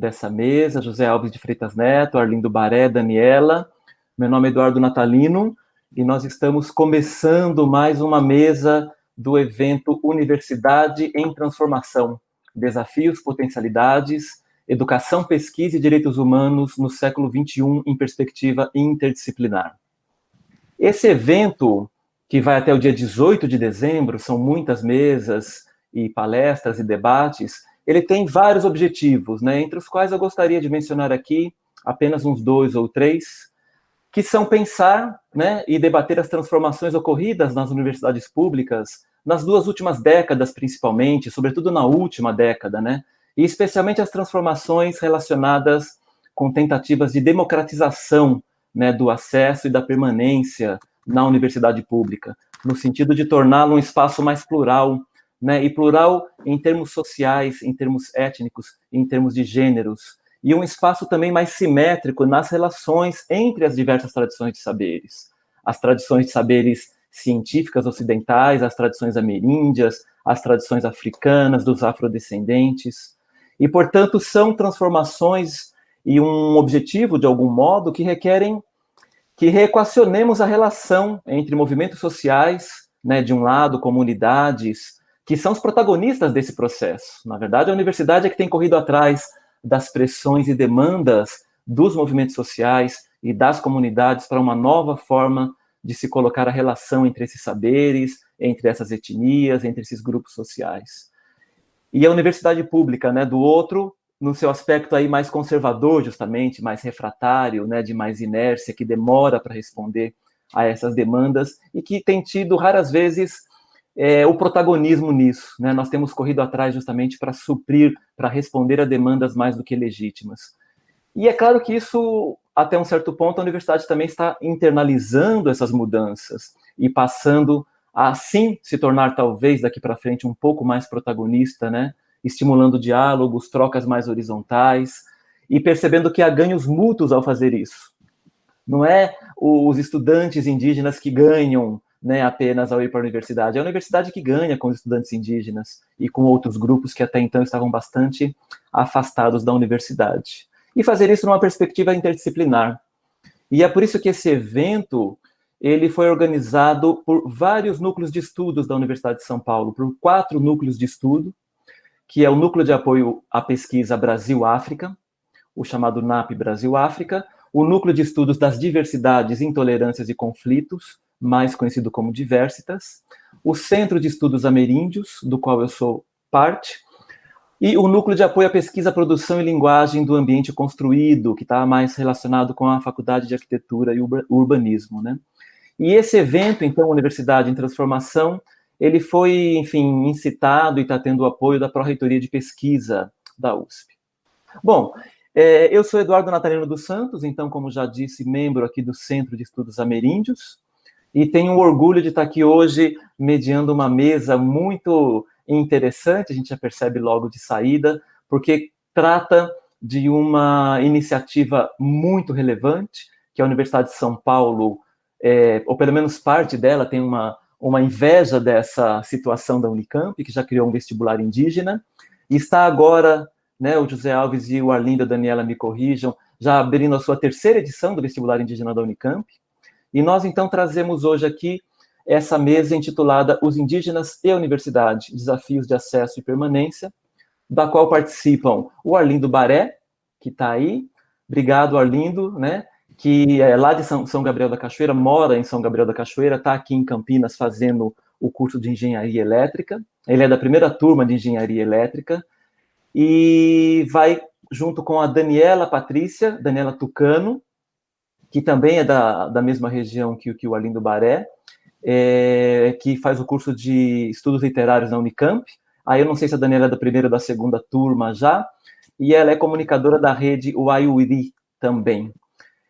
dessa mesa, José Alves de Freitas Neto, Arlindo Baré, Daniela. Meu nome é Eduardo Natalino e nós estamos começando mais uma mesa do evento Universidade em Transformação, Desafios, Potencialidades, Educação, Pesquisa e Direitos Humanos no século XXI em perspectiva interdisciplinar. Esse evento, que vai até o dia 18 de dezembro, são muitas mesas e palestras e debates, ele tem vários objetivos, né, entre os quais eu gostaria de mencionar aqui apenas uns 2 ou 3, que são pensar, né, e debater as transformações ocorridas nas universidades públicas nas 2 últimas décadas, principalmente, sobretudo na última década, né, e especialmente as transformações relacionadas com tentativas de democratização, né, do acesso e da permanência na universidade pública, no sentido de torná-la um espaço mais plural, né, e plural em termos sociais, em termos étnicos, em termos de gêneros, e um espaço também mais simétrico nas relações entre as diversas tradições de saberes. As tradições de saberes científicas ocidentais, as tradições ameríndias, as tradições africanas, dos afrodescendentes. E, portanto, são transformações e um objetivo, de algum modo, que requerem que reequacionemos a relação entre movimentos sociais, né, de um lado, comunidades, que são os protagonistas desse processo. Na verdade, a universidade é que tem corrido atrás das pressões e demandas dos movimentos sociais e das comunidades para uma nova forma de se colocar a relação entre esses saberes, entre essas etnias, entre esses grupos sociais. E a universidade pública, né, do outro, no seu aspecto aí mais conservador, justamente, mais refratário, né, de mais inércia, que demora para responder a essas demandas e que tem tido, raras vezes, o protagonismo nisso, né? Nós temos corrido atrás justamente para suprir, para responder a demandas mais do que legítimas. E é claro que isso, até um certo ponto, a universidade também está internalizando essas mudanças e passando a, sim, se tornar, talvez, daqui para frente, um pouco mais protagonista, né? Estimulando diálogos, trocas mais horizontais e percebendo que há ganhos mútuos ao fazer isso. Não é os estudantes indígenas que ganham, né, apenas ao ir para a universidade, é a universidade que ganha com os estudantes indígenas e com outros grupos que até então estavam bastante afastados da universidade. E fazer isso numa perspectiva interdisciplinar. E é por isso que esse evento ele foi organizado por vários núcleos de estudos da Universidade de São Paulo, por 4 núcleos de estudo, que é o Núcleo de Apoio à Pesquisa Brasil-África, o chamado NAP Brasil-África, o Núcleo de Estudos das Diversidades, Intolerâncias e Conflitos, mais conhecido como Diversitas, o Centro de Estudos Ameríndios, do qual eu sou parte, e o Núcleo de Apoio à Pesquisa, Produção e Linguagem do Ambiente Construído, que está mais relacionado com a Faculdade de Arquitetura e Urbanismo, né? E esse evento, então, Universidade em Transformação, ele foi, enfim, incitado e está tendo o apoio da Pró-Reitoria de Pesquisa da USP. Bom, eu sou Eduardo Natalino dos Santos, então, como já disse, membro aqui do Centro de Estudos Ameríndios, e tenho o orgulho de estar aqui hoje mediando uma mesa muito interessante, a gente já percebe logo de saída, porque trata de uma iniciativa muito relevante, que a Universidade de São Paulo, ou pelo menos parte dela, tem uma inveja dessa situação da Unicamp, que já criou um vestibular indígena, e está agora, né, o José Alves e o Arlindo, a Daniela me corrijam, já abrindo a sua 3ª edição do vestibular indígena da Unicamp. E nós, então, trazemos hoje aqui essa mesa intitulada Os Indígenas e a Universidade, Desafios de Acesso e Permanência, da qual participam o Arlindo Baré, que está aí. Obrigado, Arlindo, né? Que é lá de São Gabriel da Cachoeira, mora em São Gabriel da Cachoeira, está aqui em Campinas fazendo o curso de Engenharia Elétrica. Ele é da 1ª turma de Engenharia Elétrica e vai junto com a Daniela Patrícia, Daniela Tucano, que também é da mesma região que o Arlindo Baré, que faz o curso de Estudos Literários na Unicamp. Aí eu não sei se a Daniela é da 1ª ou da 2ª turma já, e ela é comunicadora da rede Waiuri também.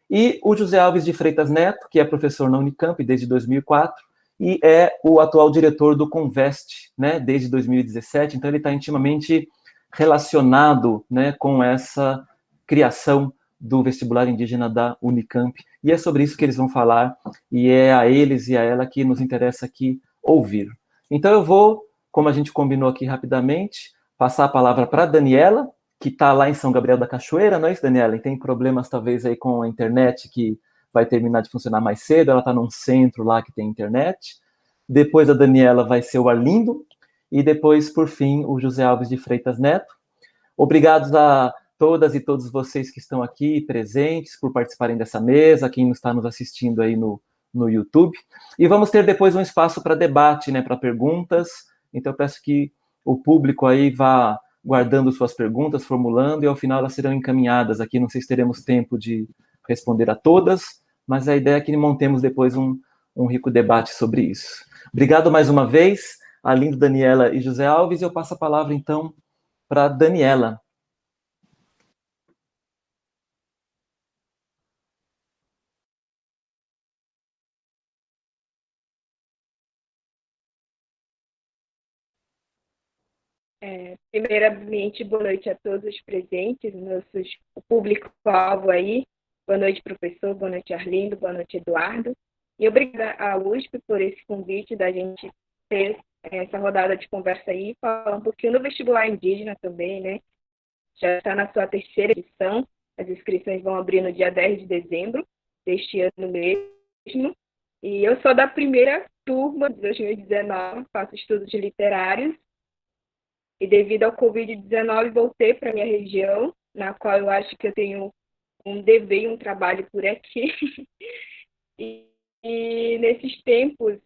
E o José Alves de Freitas Neto, que é professor na Unicamp desde 2004, e é o atual diretor do Convest, né, desde 2017, então ele está intimamente relacionado, né, com essa criação do vestibular indígena da Unicamp, e é sobre isso que eles vão falar, e é a eles e a ela que nos interessa aqui ouvir. Então eu vou, como a gente combinou aqui rapidamente, passar a palavra para a Daniela, que está lá em São Gabriel da Cachoeira, não é isso, Daniela? E tem problemas talvez aí com a internet, que vai terminar de funcionar mais cedo, ela está num centro lá que tem internet. Depois a Daniela vai ser o Arlindo, e depois, por fim, o José Alves de Freitas Neto. Obrigados a todas e todos vocês que estão aqui presentes por participarem dessa mesa, quem está nos assistindo aí no YouTube. E vamos ter depois um espaço para debate, né, para perguntas. Então eu peço que o público aí vá guardando suas perguntas, formulando, e ao final elas serão encaminhadas aqui. Não sei se teremos tempo de responder a todas, mas a ideia é que montemos depois um rico debate sobre isso. Obrigado mais uma vez, Arlindo, Daniela e José Alves, e eu passo a palavra, então, para Daniela. Primeiramente, boa noite a todos os presentes, o público-alvo aí. Boa noite, professor, boa noite, Arlindo, boa noite, Eduardo. E obrigada à USP por esse convite da gente ter essa rodada de conversa aí, falar um pouquinho do vestibular indígena também, né? Já está na sua terceira edição, as inscrições vão abrir no dia 10 de dezembro deste ano mesmo. E eu sou da primeira turma de 2019, faço estudos literários, e devido ao Covid-19 voltei para minha região, na qual eu acho que eu tenho um dever e um trabalho por aqui. e nesses tempos,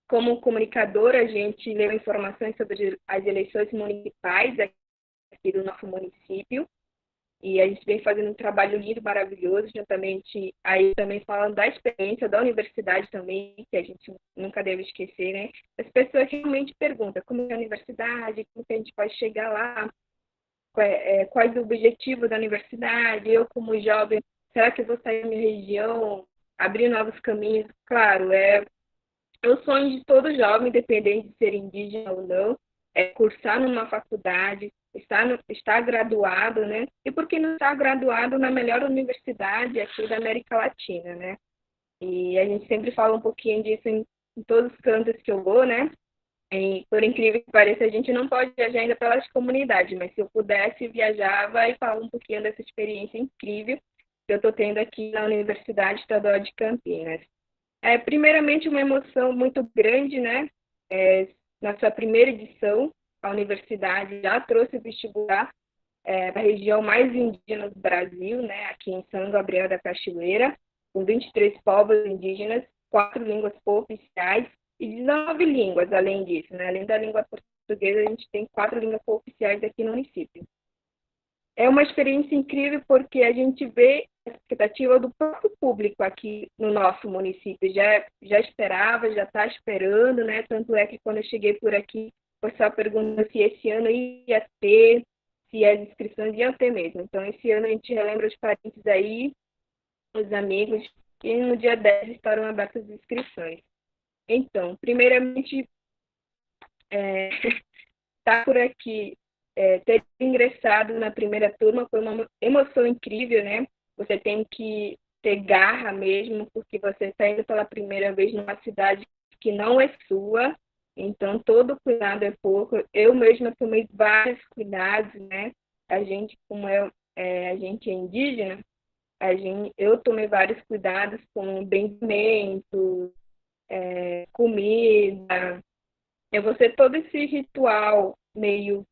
como comunicadora, a gente leu informações sobre as eleições municipais aqui do nosso município, e a gente vem fazendo um trabalho lindo, maravilhoso, juntamente aí também falando da experiência da universidade também, que a gente nunca deve esquecer, né? As pessoas realmente perguntam como é a universidade, como que a gente pode chegar lá, qual é o objetivo da universidade, eu como jovem, será que eu vou sair da minha região, abrir novos caminhos? Claro, é o sonho de todo jovem, independente de ser indígena ou não, é cursar numa faculdade, estar graduado, né? E por que não estar graduado na melhor universidade aqui da América Latina, né? E a gente sempre fala um pouquinho disso em todos os cantos que eu vou, né? E, por incrível que pareça, a gente não pode viajar ainda pelas comunidades, mas se eu pudesse, viajava e falar um pouquinho dessa experiência incrível que eu estou tendo aqui na Universidade Estadual de Campinas. Primeiramente, uma emoção muito grande, né? Na sua primeira edição, a universidade já trouxe o vestibular para a região mais indígena do Brasil, né? Aqui em São Gabriel da Cachoeira, com 23 povos indígenas, 4 línguas cooficiais e 19 línguas, além disso, né? Além da língua portuguesa, a gente tem 4 línguas cooficiais aqui no município. É uma experiência incrível porque a gente vê a expectativa do próprio público aqui no nosso município. Já esperava, já está esperando, né? Tanto é que quando eu cheguei por aqui, o pessoal perguntou se esse ano ia ter, se as inscrições iam ter mesmo. Então, esse ano a gente relembra os parentes aí, os amigos, e no dia 10 estarão abertas as inscrições. Então, primeiramente, estar por aqui, ter ingressado na primeira turma foi uma emoção incrível, né? Você tem que ter garra mesmo, porque você está indo pela primeira vez numa cidade que não é sua, então todo cuidado é pouco. Eu mesma tomei vários cuidados, né? A gente, a gente é indígena, eu tomei vários cuidados com benzimento, comida. É você todo esse ritual meio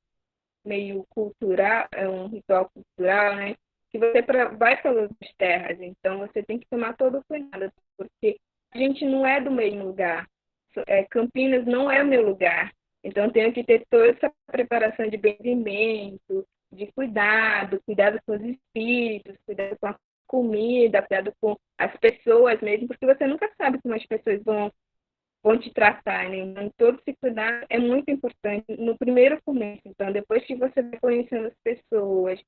cultural, é um ritual cultural, né? Que você vai pelas terras, então você tem que tomar todo o cuidado, porque a gente não é do mesmo lugar. Campinas não é o meu lugar, então tenho que ter toda essa preparação de benzimento, de cuidado com os espíritos, cuidado com a comida, cuidado com as pessoas mesmo, porque você nunca sabe como as pessoas vão te tratar, né? Então, todo esse cuidado é muito importante no primeiro começo. Então, depois que você vai conhecendo as pessoas,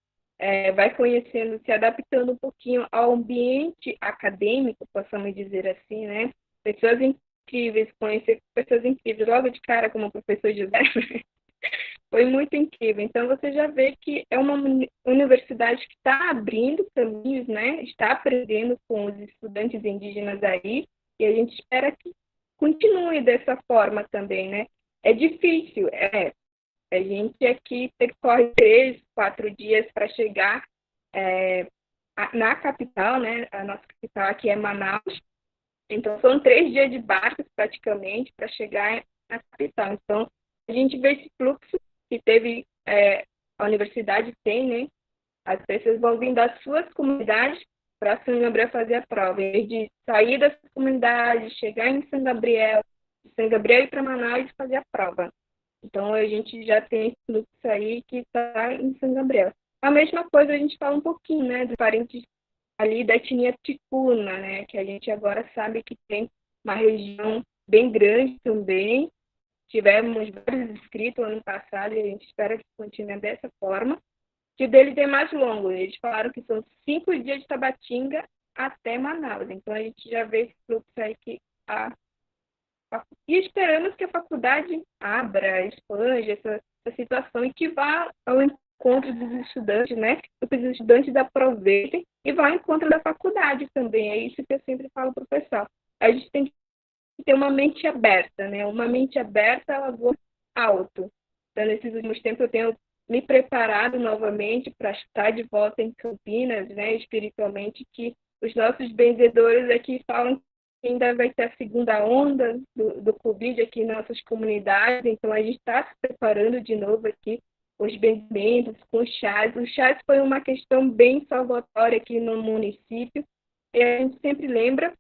vai conhecendo, se adaptando um pouquinho ao ambiente acadêmico, possamos dizer assim, né? Pessoas incríveis, conhecer pessoas incríveis logo de cara, como o professor José, foi muito incrível. Então, você já vê que é uma universidade que está abrindo caminhos, né? Está aprendendo com os estudantes indígenas aí, e a gente espera que continue dessa forma também, né? É difícil, A gente aqui percorre 3, 4 dias para chegar na capital, né? A nossa capital aqui é Manaus. Então, são 3 dias de barcos, praticamente, para chegar na capital. Então, a gente vê esse fluxo que teve, a universidade tem, né? As pessoas vão vir das suas comunidades para São Gabriel fazer a prova. Em vez de sair das comunidades, chegar em São Gabriel, de São Gabriel ir para Manaus e fazer a prova. Então, a gente já tem esse fluxo aí que está em São Gabriel. A mesma coisa, a gente fala um pouquinho, né, dos parentes ali da etnia ticuna, né, que a gente agora sabe que tem uma região bem grande também. Tivemos vários inscritos ano passado e a gente espera que continue dessa forma. Que o deles é mais longo. Eles falaram que são 5 dias de Tabatinga até Manaus. Então, a gente já vê esse fluxo aí que e esperamos que a faculdade abra, expande essa situação e que vá ao encontro dos estudantes, né? Que os estudantes aproveitem e vá ao encontro da faculdade também. É isso que eu sempre falo para o pessoal. A gente tem que ter uma mente aberta, né? Uma mente aberta, ela voa alto. Então, nesses últimos tempos, eu tenho me preparado novamente para estar de volta em Campinas, né? Espiritualmente, que os nossos benzedores aqui falam que ainda vai ter a segunda onda do Covid aqui em nossas comunidades, então a gente está se preparando de novo aqui com os benzimentos, com os chás. O chás foi uma questão bem salvatória aqui no município, e a gente sempre lembra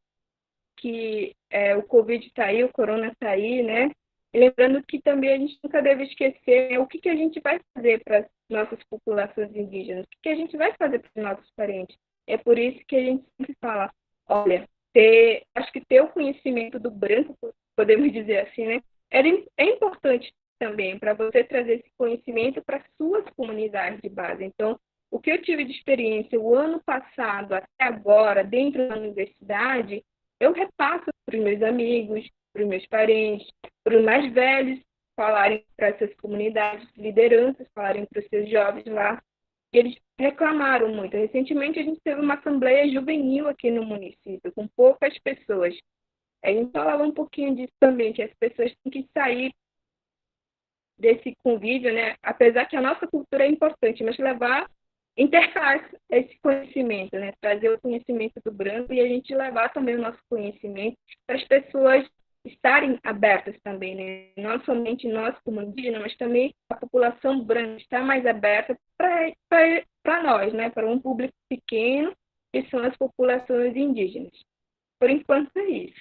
que o Covid está aí, o Corona está aí, né? E lembrando que também a gente nunca deve esquecer o que a gente vai fazer para as nossas populações indígenas, o que a gente vai fazer para os nossos parentes. É por isso que a gente sempre fala, olha, acho que ter o conhecimento do branco, podemos dizer assim, né? É importante também para você trazer esse conhecimento para suas comunidades de base. Então, o que eu tive de experiência o ano passado até agora, dentro da universidade, eu repasso para os meus amigos, para os meus parentes, para os mais velhos, falarem para essas comunidades, lideranças, falarem para os seus jovens lá. Eles reclamaram muito. Recentemente, a gente teve uma assembleia juvenil aqui no município, com poucas pessoas. A gente falava um pouquinho disso também, que as pessoas têm que sair desse convívio, né? Apesar que a nossa cultura é importante, mas intercalar esse conhecimento, né? Trazer o conhecimento do branco e a gente levar também o nosso conhecimento para as pessoas estarem abertas também, né? Não somente nós como indígenas, mas também a população branca está mais aberta para nós, né? Para um público pequeno, que são as populações indígenas. Por enquanto é isso.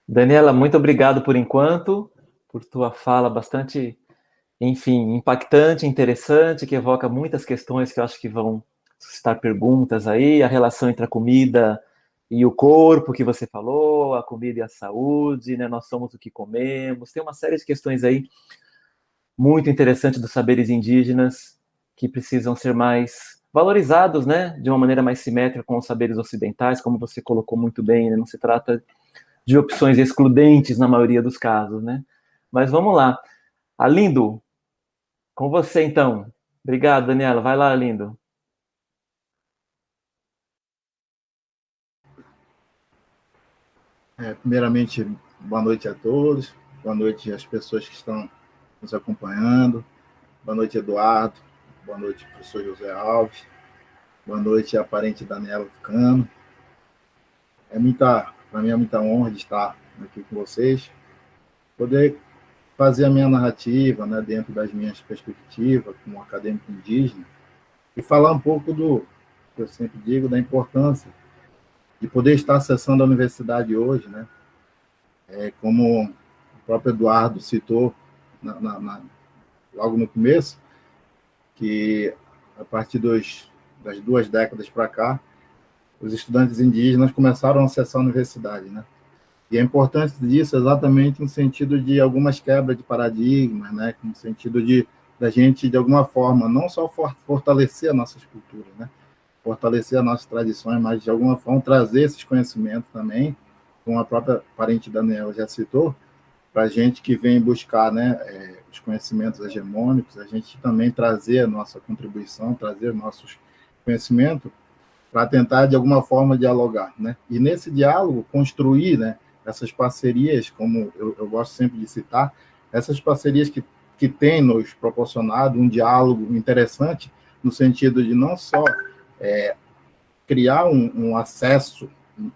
Daniela, muito obrigado por enquanto, por tua fala bastante, enfim, impactante, interessante, que evoca muitas questões que eu acho que vão suscitar perguntas aí, a relação entre a comida e o corpo que você falou, a comida e a saúde, né? Nós somos o que comemos, tem uma série de questões aí muito interessantes dos saberes indígenas que precisam ser mais valorizados, né? De uma maneira mais simétrica com os saberes ocidentais, como você colocou muito bem, né? Não se trata de opções excludentes na maioria dos casos, né? Mas vamos lá. Alindo, com você então. Obrigado, Daniela. Vai lá, Alindo. Primeiramente, boa noite a todos, boa noite às pessoas que estão nos acompanhando, boa noite, Eduardo, boa noite, professor José Alves, boa noite à parente Daniela Tucano. Para mim é muita honra de estar aqui com vocês, poder fazer a minha narrativa, né, dentro das minhas perspectivas como acadêmico indígena e falar um pouco do que eu sempre digo, da importância de poder estar acessando a universidade hoje, né? Como o próprio Eduardo citou logo no começo, que a partir das 2 décadas para cá, os estudantes indígenas começaram a acessar a universidade, né? E a importância disso é exatamente no sentido de algumas quebras de paradigmas, né? No sentido da gente, de alguma forma, não só fortalecer as nossas culturas, né? Fortalecer as nossas tradições, mas, de alguma forma, trazer esses conhecimentos também, como a própria parente Daniela já citou, para a gente que vem buscar, né, os conhecimentos hegemônicos, a gente também trazer a nossa contribuição, trazer nossos conhecimentos para tentar, de alguma forma, dialogar, né? E nesse diálogo, construir, né, essas parcerias, como eu gosto sempre de citar, essas parcerias que têm nos proporcionado um diálogo interessante, no sentido de não só criar um acesso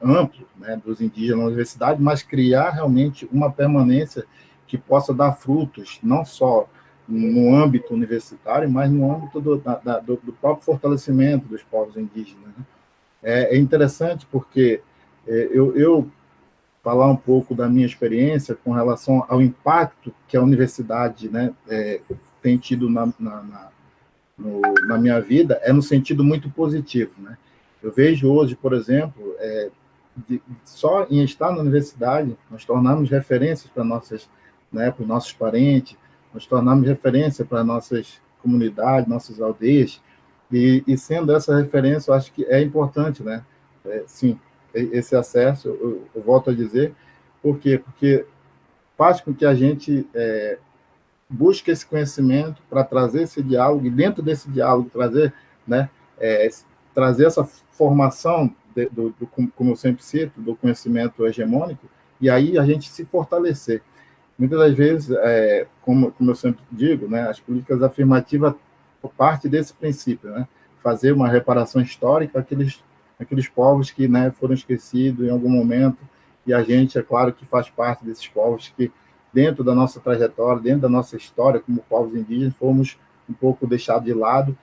amplo, né, dos indígenas na universidade, mas criar realmente uma permanência que possa dar frutos, não só no âmbito universitário, mas no âmbito do próprio fortalecimento dos povos indígenas. Né? É interessante porque eu falar um pouco da minha experiência com relação ao impacto que a universidade, né, tem tido na minha vida, é no sentido muito positivo. Né? Eu vejo hoje, por exemplo, só em estar na universidade, nós tornamos referências para né, para os nossos parentes, nós tornamos referência para nossas comunidades, nossas aldeias, e sendo essa referência, eu acho que é importante, né? Sim, esse acesso, eu volto a dizer, por quê? Porque faz com que a gente busque esse conhecimento para trazer esse diálogo, e dentro desse diálogo trazer, né, trazer essa formação, como eu sempre cito, do conhecimento hegemônico, e aí a gente se fortalecer. Muitas das vezes, como eu sempre digo, né, as políticas afirmativas parte desse princípio, né, fazer uma reparação histórica àqueles povos que, né, foram esquecidos em algum momento, e a gente, é claro, que faz parte desses povos que, dentro da nossa trajetória, dentro da nossa história, como povos indígenas, fomos um pouco deixados de lado.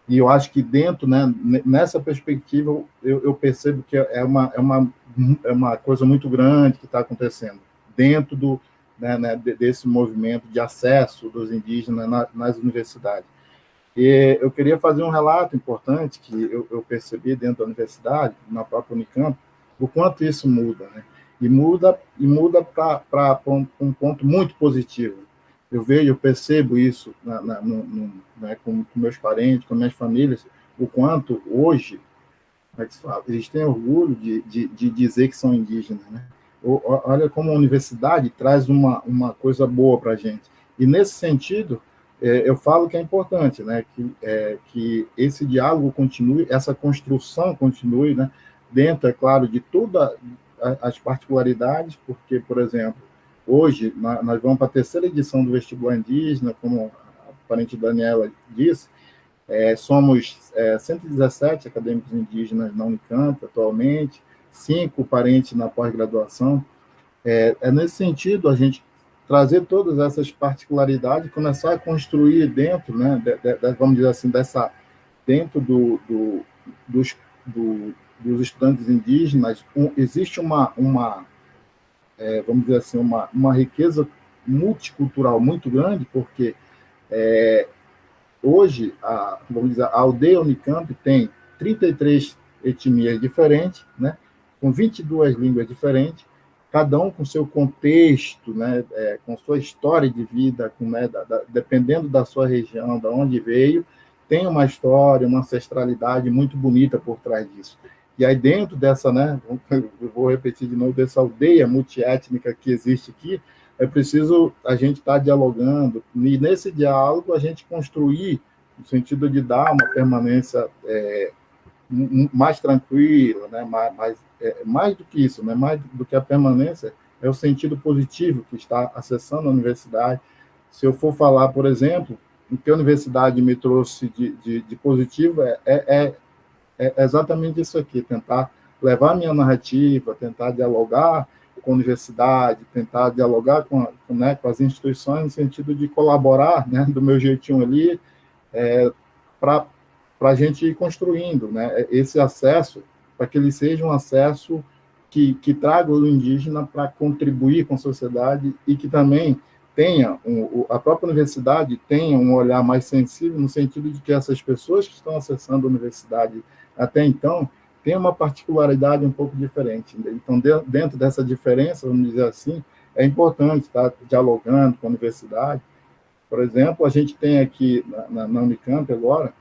E eu acho que dentro, né, nessa perspectiva, eu percebo que é uma coisa muito grande que está acontecendo dentro né, desse movimento de acesso dos indígenas nas universidades. E eu queria fazer um relato importante que eu percebi dentro da universidade, na própria Unicamp, o quanto isso muda, né? E muda para um ponto muito positivo. Eu percebo isso né, com meus parentes, com minhas famílias, o quanto hoje, como é que se fala, eles têm orgulho de dizer que são indígenas. Né? Olha como a universidade traz uma coisa boa para a gente. E, nesse sentido, eu falo que é importante, né, que esse diálogo continue, essa construção continue, né, dentro, é claro, de todas as particularidades, porque, por exemplo, hoje nós vamos para a terceira edição do vestibular indígena, como a parente Daniela disse, somos 117 acadêmicos indígenas na Unicamp atualmente, 5 parentes na pós-graduação. Nesse sentido, a gente trazer todas essas particularidades, começar a construir dentro, né, vamos dizer assim, dentro dos estudantes indígenas, existe vamos dizer assim, uma riqueza multicultural muito grande, porque hoje, vamos dizer, a aldeia Unicamp tem 33 etnias diferentes, né, com 22 línguas diferentes, cada um com seu contexto, né, com sua história de vida, né, dependendo da sua região, de onde veio, tem uma história, uma ancestralidade muito bonita por trás disso. E aí, dentro dessa, né, eu vou repetir de novo, dessa aldeia multiétnica que existe aqui, é preciso a gente estar dialogando, e nesse diálogo a gente construir, no sentido de dar uma permanência mais tranquila, né? Mais do que isso, né? Mais do que a permanência, é o sentido positivo que está acessando a universidade. Se eu for falar, por exemplo, o que a universidade me trouxe de positivo é exatamente isso aqui, tentar levar a minha narrativa, tentar dialogar com a universidade, tentar dialogar com as instituições, no sentido de colaborar, né, do meu jeitinho ali, para a gente ir construindo, né, esse acesso, para que ele seja um acesso que traga o indígena para contribuir com a sociedade e que também tenha, a própria universidade tenha um olhar mais sensível, no sentido de que essas pessoas que estão acessando a universidade até então tem uma particularidade um pouco diferente. Então, dentro dessa diferença, vamos dizer assim, é importante estar dialogando com a universidade. Por exemplo, a gente tem aqui na Unicamp agora,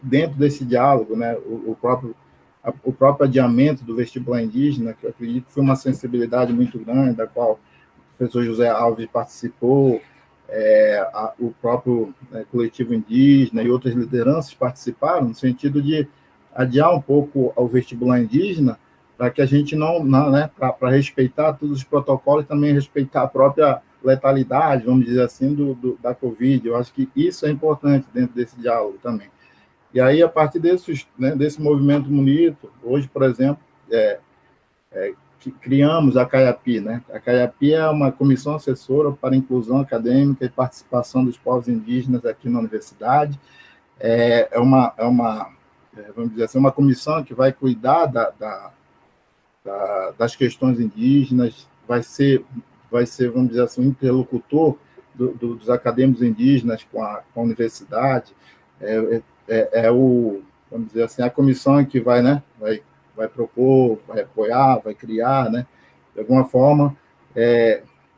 dentro desse diálogo, né, o próprio adiamento do vestibular indígena, que eu acredito que foi uma sensibilidade muito grande, da qual o professor José Alves participou, o próprio coletivo indígena e outras lideranças participaram, no sentido de adiar um pouco ao vestibular indígena, para que a gente não né, para respeitar todos os protocolos e também respeitar a própria letalidade, vamos dizer assim, da Covid. Eu acho que isso é importante dentro desse diálogo também. E aí, a partir né, desse movimento bonito, hoje, por exemplo, que criamos a CAIAPI, né? A CAIAPI é uma comissão assessora para a inclusão acadêmica e participação dos povos indígenas aqui na universidade. Vamos dizer assim, uma comissão que vai cuidar das questões indígenas, vai ser, vamos dizer assim, um interlocutor dos acadêmicos indígenas com a universidade. Vamos dizer assim, a comissão que vai propor, vai apoiar, vai criar, né, de alguma forma,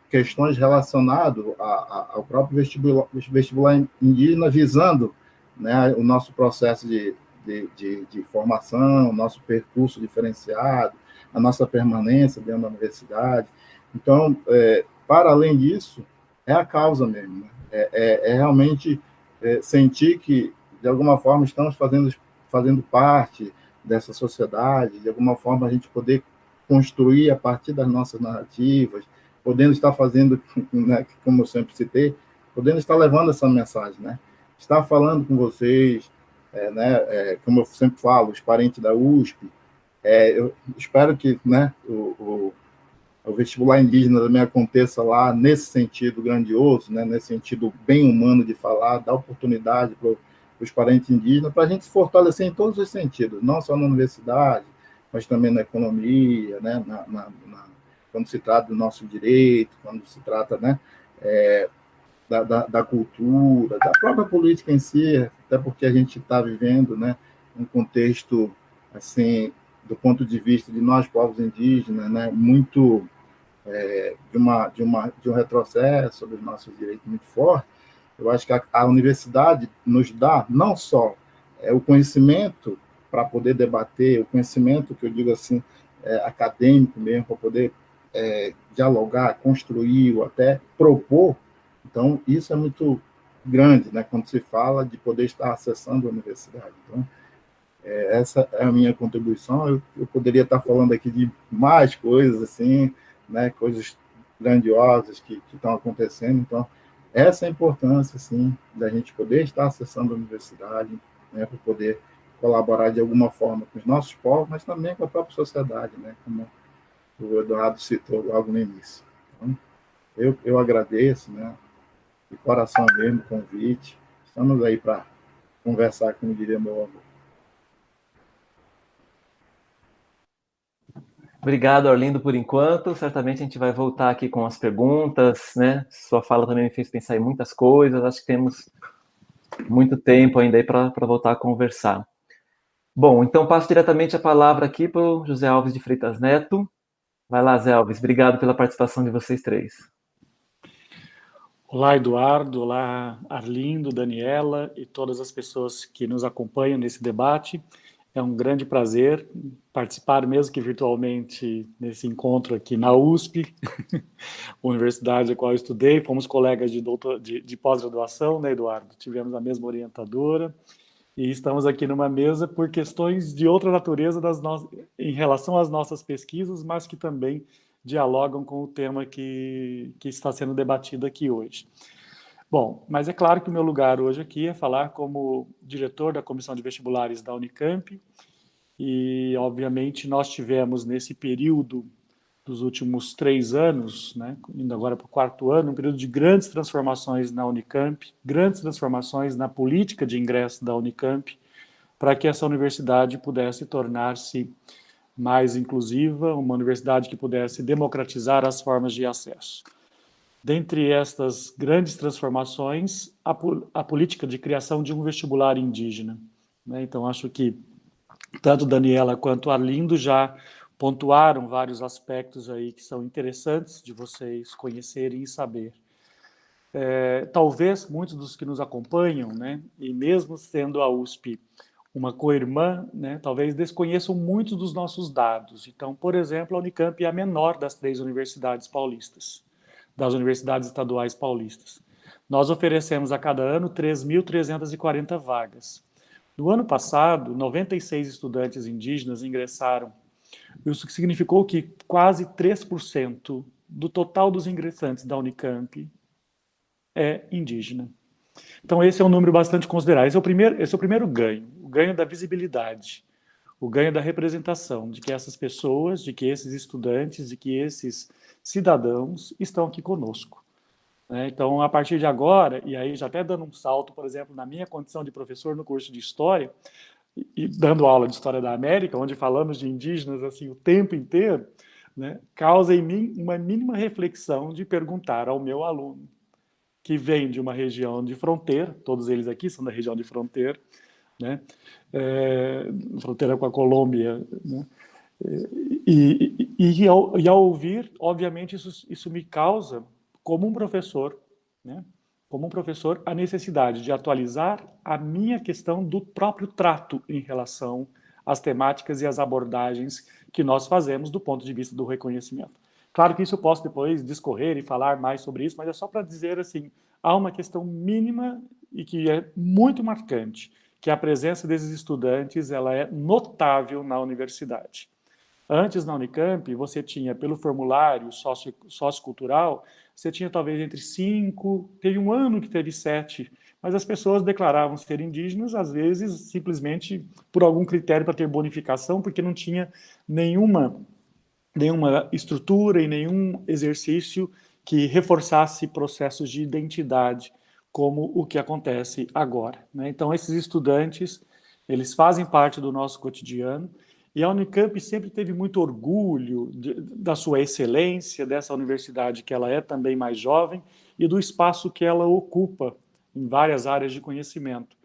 questões relacionadas ao próprio vestibular indígena, visando, né, o nosso processo de formação, o nosso percurso diferenciado, a nossa permanência dentro da universidade. Então, para além disso, é a causa mesmo, né? Realmente sentir que, de alguma forma, estamos fazendo parte dessa sociedade, de alguma forma a gente poder construir a partir das nossas narrativas, podendo estar fazendo, né, como eu sempre citei, podendo estar levando essa mensagem, né? Estar falando com vocês, como eu sempre falo, os parentes da USP, eu espero que, né, o vestibular indígena também aconteça lá nesse sentido grandioso, né, nesse sentido bem humano de falar, dar oportunidade para os parentes indígenas, para a gente se fortalecer em todos os sentidos, não só na universidade, mas também na economia, né, quando se trata do nosso direito, quando se trata, né, da cultura, da própria política em si, até porque a gente está vivendo, né, um contexto, assim, do ponto de vista de nós, povos indígenas, né, muito de um retrocesso dos nossos direitos muito forte. Eu acho que a universidade nos dá não só o conhecimento para poder debater, o conhecimento, que eu digo assim, acadêmico mesmo, para poder dialogar, construir ou até propor. Então, isso é muito grande, né, quando se fala de poder estar acessando a universidade. Então, essa é a minha contribuição. Eu poderia estar falando aqui de mais coisas, assim, né, coisas grandiosas que estão acontecendo. Então, essa é a importância, assim, da gente poder estar acessando a universidade, né, para poder colaborar de alguma forma com os nossos povos, mas também com a própria sociedade, né, como o Eduardo citou logo no início. Então, eu agradeço, né, de coração mesmo o convite. Estamos aí para conversar, como diria meu avô. Obrigado, Arlindo, por enquanto. Certamente a gente vai voltar aqui com as perguntas, né? Sua fala também me fez pensar em muitas coisas. Acho que temos muito tempo ainda aí para voltar a conversar. Bom, então passo diretamente a palavra aqui para o José Alves de Freitas Neto. Vai lá, Zé Alves. Obrigado pela participação de vocês três. Olá, Eduardo. Olá, Arlindo, Daniela e todas as pessoas que nos acompanham nesse debate. É um grande prazer participar, mesmo que virtualmente, nesse encontro aqui na USP, universidade a qual eu estudei. Fomos colegas de pós-graduação, né, Eduardo? Tivemos a mesma orientadora e estamos aqui numa mesa por questões de outra natureza em relação às nossas pesquisas, mas que também dialogam com o tema que está sendo debatido aqui hoje. Bom, mas é claro que o meu lugar hoje aqui é falar como diretor da Comissão de Vestibulares da Unicamp e, obviamente, nós tivemos nesse período dos últimos 3 anos, né, indo agora para o 4º ano, um período de grandes transformações na Unicamp, grandes transformações na política de ingresso da Unicamp, para que essa universidade pudesse tornar-se mais inclusiva, uma universidade que pudesse democratizar as formas de acesso. Dentre estas grandes transformações, a política de criação de um vestibular indígena, né? Então, acho que tanto Daniela quanto Arlindo já pontuaram vários aspectos aí que são interessantes de vocês conhecerem e saber. Talvez muitos dos que nos acompanham, né, e mesmo sendo a USP uma co-irmã, né, talvez desconheçam muitos dos nossos dados. Então, por exemplo, a Unicamp é a menor das 3 universidades paulistas, das universidades estaduais paulistas. Nós oferecemos a cada ano 3.340 vagas. No ano passado, 96 estudantes indígenas ingressaram Isso significou que quase 3% do total dos ingressantes da Unicamp é indígena. Então, esse é um número bastante considerável. Esse é o primeiro ganho, o ganho da visibilidade, o ganho da representação, de que essas pessoas, de que esses estudantes, de que esses cidadãos estão aqui conosco. Então, a partir de agora, e aí já até dando um salto, por exemplo, na minha condição de professor no curso de História, e dando aula de História da América, onde falamos de indígenas assim o tempo inteiro, né, causa em mim uma mínima reflexão de perguntar ao meu aluno, que vem de uma região de fronteira, todos eles aqui são da região de fronteira, né, fronteira com a Colômbia, né, e ao ouvir, obviamente, isso me causa, como um professor, né, a necessidade de atualizar a minha questão do próprio trato em relação às temáticas e às abordagens que nós fazemos do ponto de vista do reconhecimento. Claro que isso eu posso depois discorrer e falar mais sobre isso, mas é só para dizer assim, há uma questão mínima e que é muito marcante, que a presença desses estudantes ela é notável na universidade. Antes, na Unicamp, você tinha, pelo formulário sociocultural, você tinha talvez entre 5, teve um ano que teve 7, mas as pessoas declaravam ser indígenas, às vezes, simplesmente por algum critério para ter bonificação, porque não tinha nenhuma estrutura e nenhum exercício que reforçasse processos de identidade, como o que acontece agora. Então, esses estudantes, eles fazem parte do nosso cotidiano, e a Unicamp sempre teve muito orgulho da sua excelência, dessa universidade que ela é também mais jovem, e do espaço que ela ocupa em várias áreas de conhecimento.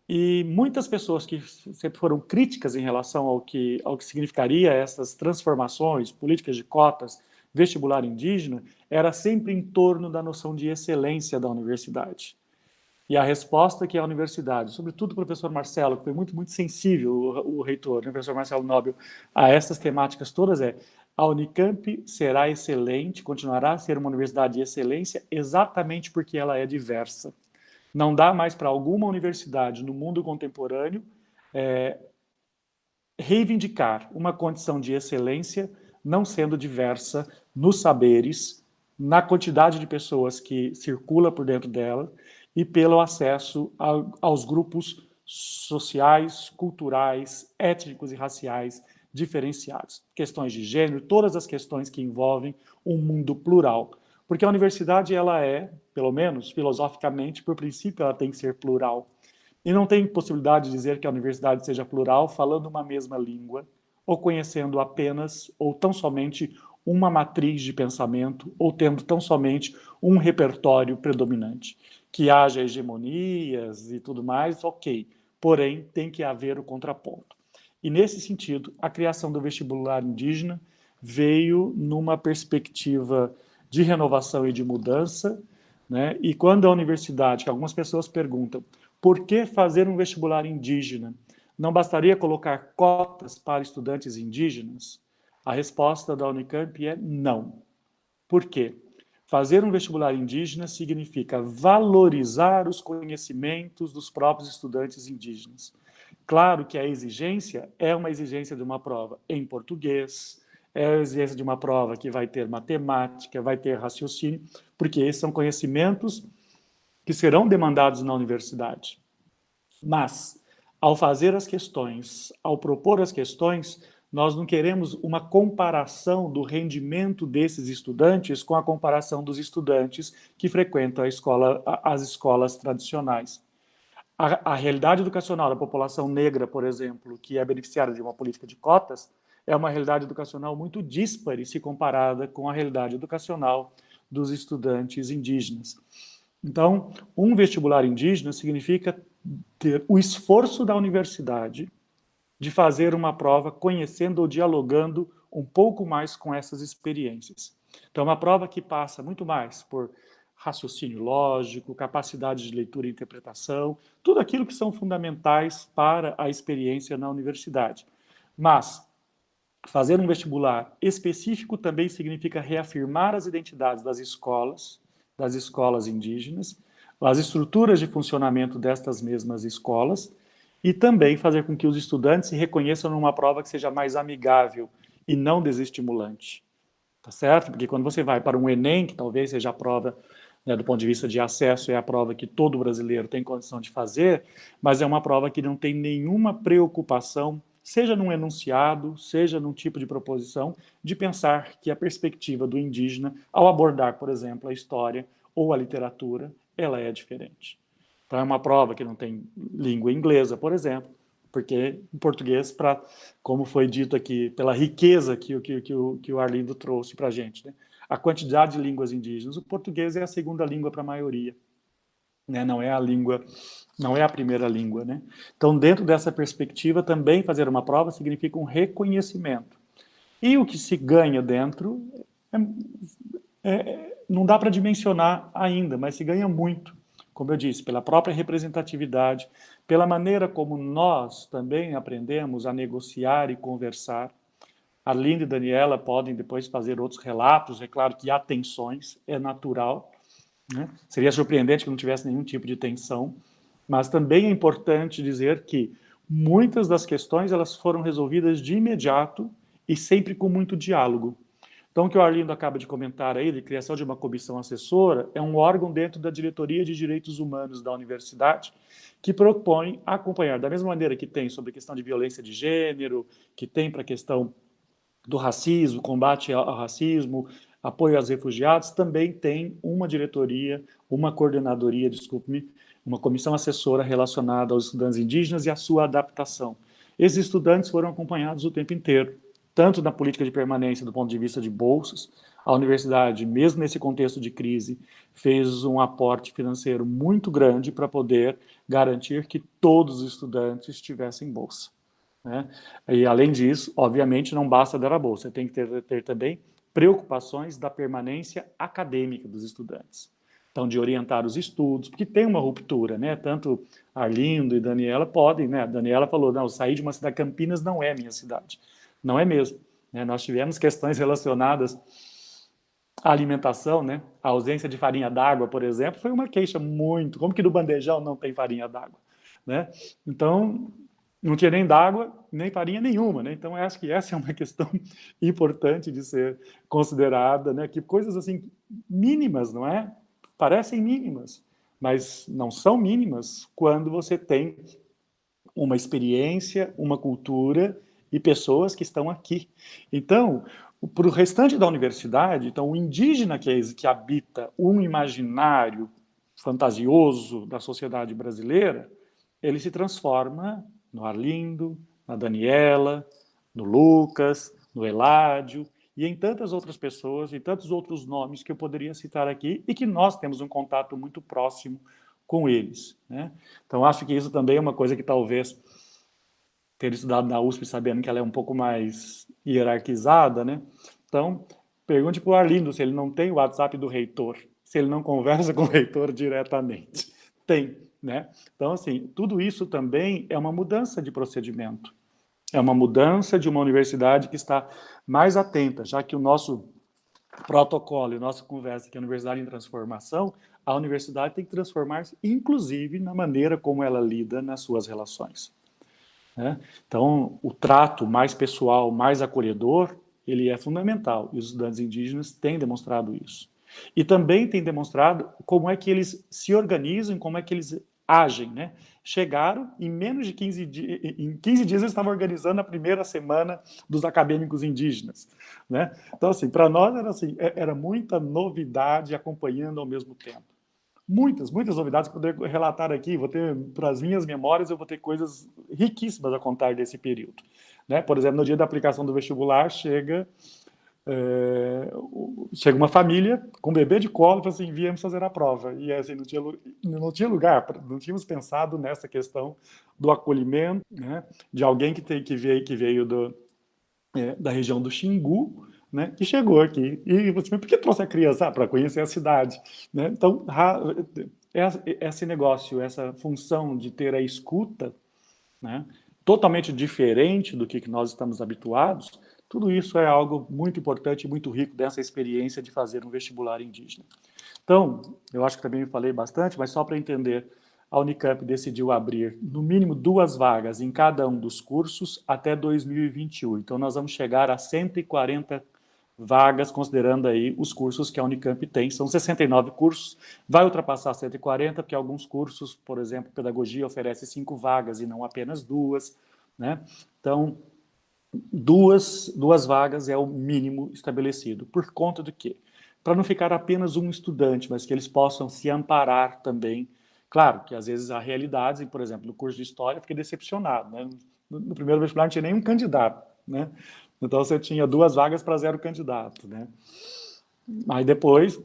E muitas pessoas que sempre foram críticas em relação ao que significaria essas transformações, políticas de cotas, vestibular indígena, era sempre em torno da noção de excelência da universidade. E a resposta que a universidade, sobretudo o professor Marcelo, que foi muito, muito sensível, o reitor, o professor Marcelo Nobel, a essas temáticas todas a Unicamp será excelente, continuará a ser uma universidade de excelência exatamente porque ela é diversa. Não dá mais para alguma universidade no mundo contemporâneo reivindicar uma condição de excelência não sendo diversa nos saberes, na quantidade de pessoas que circula por dentro dela, e pelo acesso aos grupos sociais, culturais, étnicos e raciais diferenciados. Questões de gênero, todas as questões que envolvem um mundo plural. Porque a universidade, ela é, pelo menos filosoficamente, por princípio, ela tem que ser plural. E não tem possibilidade de dizer que a universidade seja plural falando uma mesma língua, ou conhecendo apenas, ou tão somente, uma matriz de pensamento, ou tendo tão somente um repertório predominante. Que haja hegemonias e tudo mais, ok. Porém, tem que haver o contraponto. E, nesse sentido, a criação do vestibular indígena veio numa perspectiva de renovação e de mudança, né? E quando a universidade, que algumas pessoas perguntam, por que fazer um vestibular indígena? Não bastaria colocar cotas para estudantes indígenas? A resposta da Unicamp é não. Por quê? Fazer um vestibular indígena significa valorizar os conhecimentos dos próprios estudantes indígenas. Claro que a exigência é uma exigência de uma prova em português, é a exigência de uma prova que vai ter matemática, vai ter raciocínio, porque esses são conhecimentos que serão demandados na universidade. Mas, ao fazer as questões, ao propor as questões, nós não queremos uma comparação do rendimento desses estudantes com a comparação dos estudantes que frequentam as escolas tradicionais. A realidade educacional da população negra, por exemplo, que é beneficiária de uma política de cotas, é uma realidade educacional muito díspare se comparada com a realidade educacional dos estudantes indígenas. Então, um vestibular indígena significa ter o esforço da universidade de fazer uma prova conhecendo ou dialogando um pouco mais com essas experiências. Então, é uma prova que passa muito mais por raciocínio lógico, capacidade de leitura e interpretação, tudo aquilo que são fundamentais para a experiência na universidade. Mas fazer um vestibular específico também significa reafirmar as identidades das escolas indígenas, as estruturas de funcionamento destas mesmas escolas, e também fazer com que os estudantes se reconheçam numa prova que seja mais amigável e não desestimulante. Tá certo? Porque quando você vai para um Enem, que talvez seja a prova, né, do ponto de vista de acesso, é a prova que todo brasileiro tem condição de fazer, mas é uma prova que não tem nenhuma preocupação, seja num enunciado, seja num tipo de proposição, de pensar que a perspectiva do indígena, ao abordar, por exemplo, a história ou a literatura, ela é diferente. Então é uma prova que não tem língua inglesa, por exemplo, porque o português, como foi dito aqui, pela riqueza que o Arlindo trouxe para a gente, né? A quantidade de línguas indígenas, o português é a segunda língua para a maioria, né? Não é a língua, não é a primeira língua, né? Então, dentro dessa perspectiva, também fazer uma prova significa um reconhecimento. E o que se ganha dentro, não dá para dimensionar ainda, mas se ganha muito. Como eu disse, pela própria representatividade, pela maneira como nós também aprendemos a negociar e conversar. Arlindo e Daniela podem depois fazer outros relatos, é claro que há tensões, é natural, né? Seria surpreendente que não tivesse nenhum tipo de tensão, mas também é importante dizer que muitas das questões elas foram resolvidas de imediato e sempre com muito diálogo. Então, o que o Arlindo acaba de comentar aí, de criação de uma comissão assessora, é um órgão dentro da Diretoria de Direitos Humanos da universidade, que propõe acompanhar, da mesma maneira que tem sobre a questão de violência de gênero, que tem para a questão do racismo, combate ao racismo, apoio aos refugiados, também tem uma diretoria, uma coordenadoria, desculpe-me, uma comissão assessora relacionada aos estudantes indígenas e à sua adaptação. Esses estudantes foram acompanhados o tempo inteiro, tanto na política de permanência do ponto de vista de bolsas. A universidade, mesmo nesse contexto de crise, fez um aporte financeiro muito grande para poder garantir que todos os estudantes tivessem bolsa, né? E, além disso, obviamente, não basta dar a bolsa, tem que ter também preocupações da permanência acadêmica dos estudantes. Então, de orientar os estudos, porque tem uma ruptura, né? Tanto Arlindo e Daniela podem, né? A Daniela falou, não, sair de uma cidade, Campinas não é minha cidade. Não é mesmo, né? Nós tivemos questões relacionadas à alimentação, né? A ausência de farinha d'água, por exemplo, foi uma queixa muito... Como que no bandejão não tem farinha d'água, né? Então, não tinha nem d'água, nem farinha nenhuma, né? Então, eu acho que essa é uma questão importante de ser considerada, né? Que coisas, assim, mínimas, não é? Parecem mínimas, mas não são mínimas quando você tem uma experiência, uma cultura e pessoas que estão aqui. Então, para o restante da universidade, então, o indígena que habita um imaginário fantasioso da sociedade brasileira, ele se transforma no Arlindo, na Daniela, no Lucas, no Eládio, e em tantas outras pessoas, e tantos outros nomes que eu poderia citar aqui, e que nós temos um contato muito próximo com eles, né? Então, acho que isso também é uma coisa que talvez, ter estudado na USP sabendo que ela é um pouco mais hierarquizada, né? Então, pergunte para o Arlindo se ele não tem o WhatsApp do reitor, se ele não conversa com o reitor diretamente. Tem, né? Então, assim, tudo isso também é uma mudança de procedimento. É uma mudança de uma universidade que está mais atenta, já que o nosso protocolo e a nossa conversa que é a Universidade em Transformação, a universidade tem que transformar-se, inclusive, na maneira como ela lida nas suas relações, né? Então, o trato mais pessoal, mais acolhedor, ele é fundamental, e os estudantes indígenas têm demonstrado isso. E também têm demonstrado como é que eles se organizam, como é que eles agem, né? Chegaram, em menos de 15 dias, em 15 dias eles estavam organizando a primeira semana dos acadêmicos indígenas, né? Então, assim, para nós era assim, era muita novidade acompanhando ao mesmo tempo. Muitas novidades que eu poder relatar aqui. Vou ter, para as minhas memórias, eu vou ter coisas riquíssimas a contar desse período, né? Por exemplo, no dia da aplicação do vestibular, chega uma família com um bebê de colo e fala assim, viemos fazer a prova. E assim, não tinha lugar, não tínhamos pensado nessa questão do acolhimento, né? De alguém que veio da região do Xingu, né, que chegou aqui. E você, por que trouxe a criança? Para conhecer a cidade, né? Então, esse negócio, essa função de ter a escuta, né, totalmente diferente do que nós estamos habituados, tudo isso é algo muito importante e muito rico dessa experiência de fazer um vestibular indígena. Então, eu acho que também falei bastante, mas só para entender a Unicamp decidiu abrir no mínimo 2 vagas em cada um dos cursos até 2021. Então, nós vamos chegar a 140 vagas, considerando aí os cursos que a Unicamp tem. São 69 cursos, vai ultrapassar 140, porque alguns cursos, por exemplo, pedagogia, oferece 5 vagas e não apenas 2, né? Então, duas vagas é o mínimo estabelecido. Por conta do quê? Para não ficar apenas um estudante, mas que eles possam se amparar também. Claro que às vezes há realidades, por exemplo, no curso de História eu fiquei decepcionado, né? No primeiro vestibular não tinha nenhum candidato, né? Então você tinha 2 vagas para 0 candidato, né? Aí depois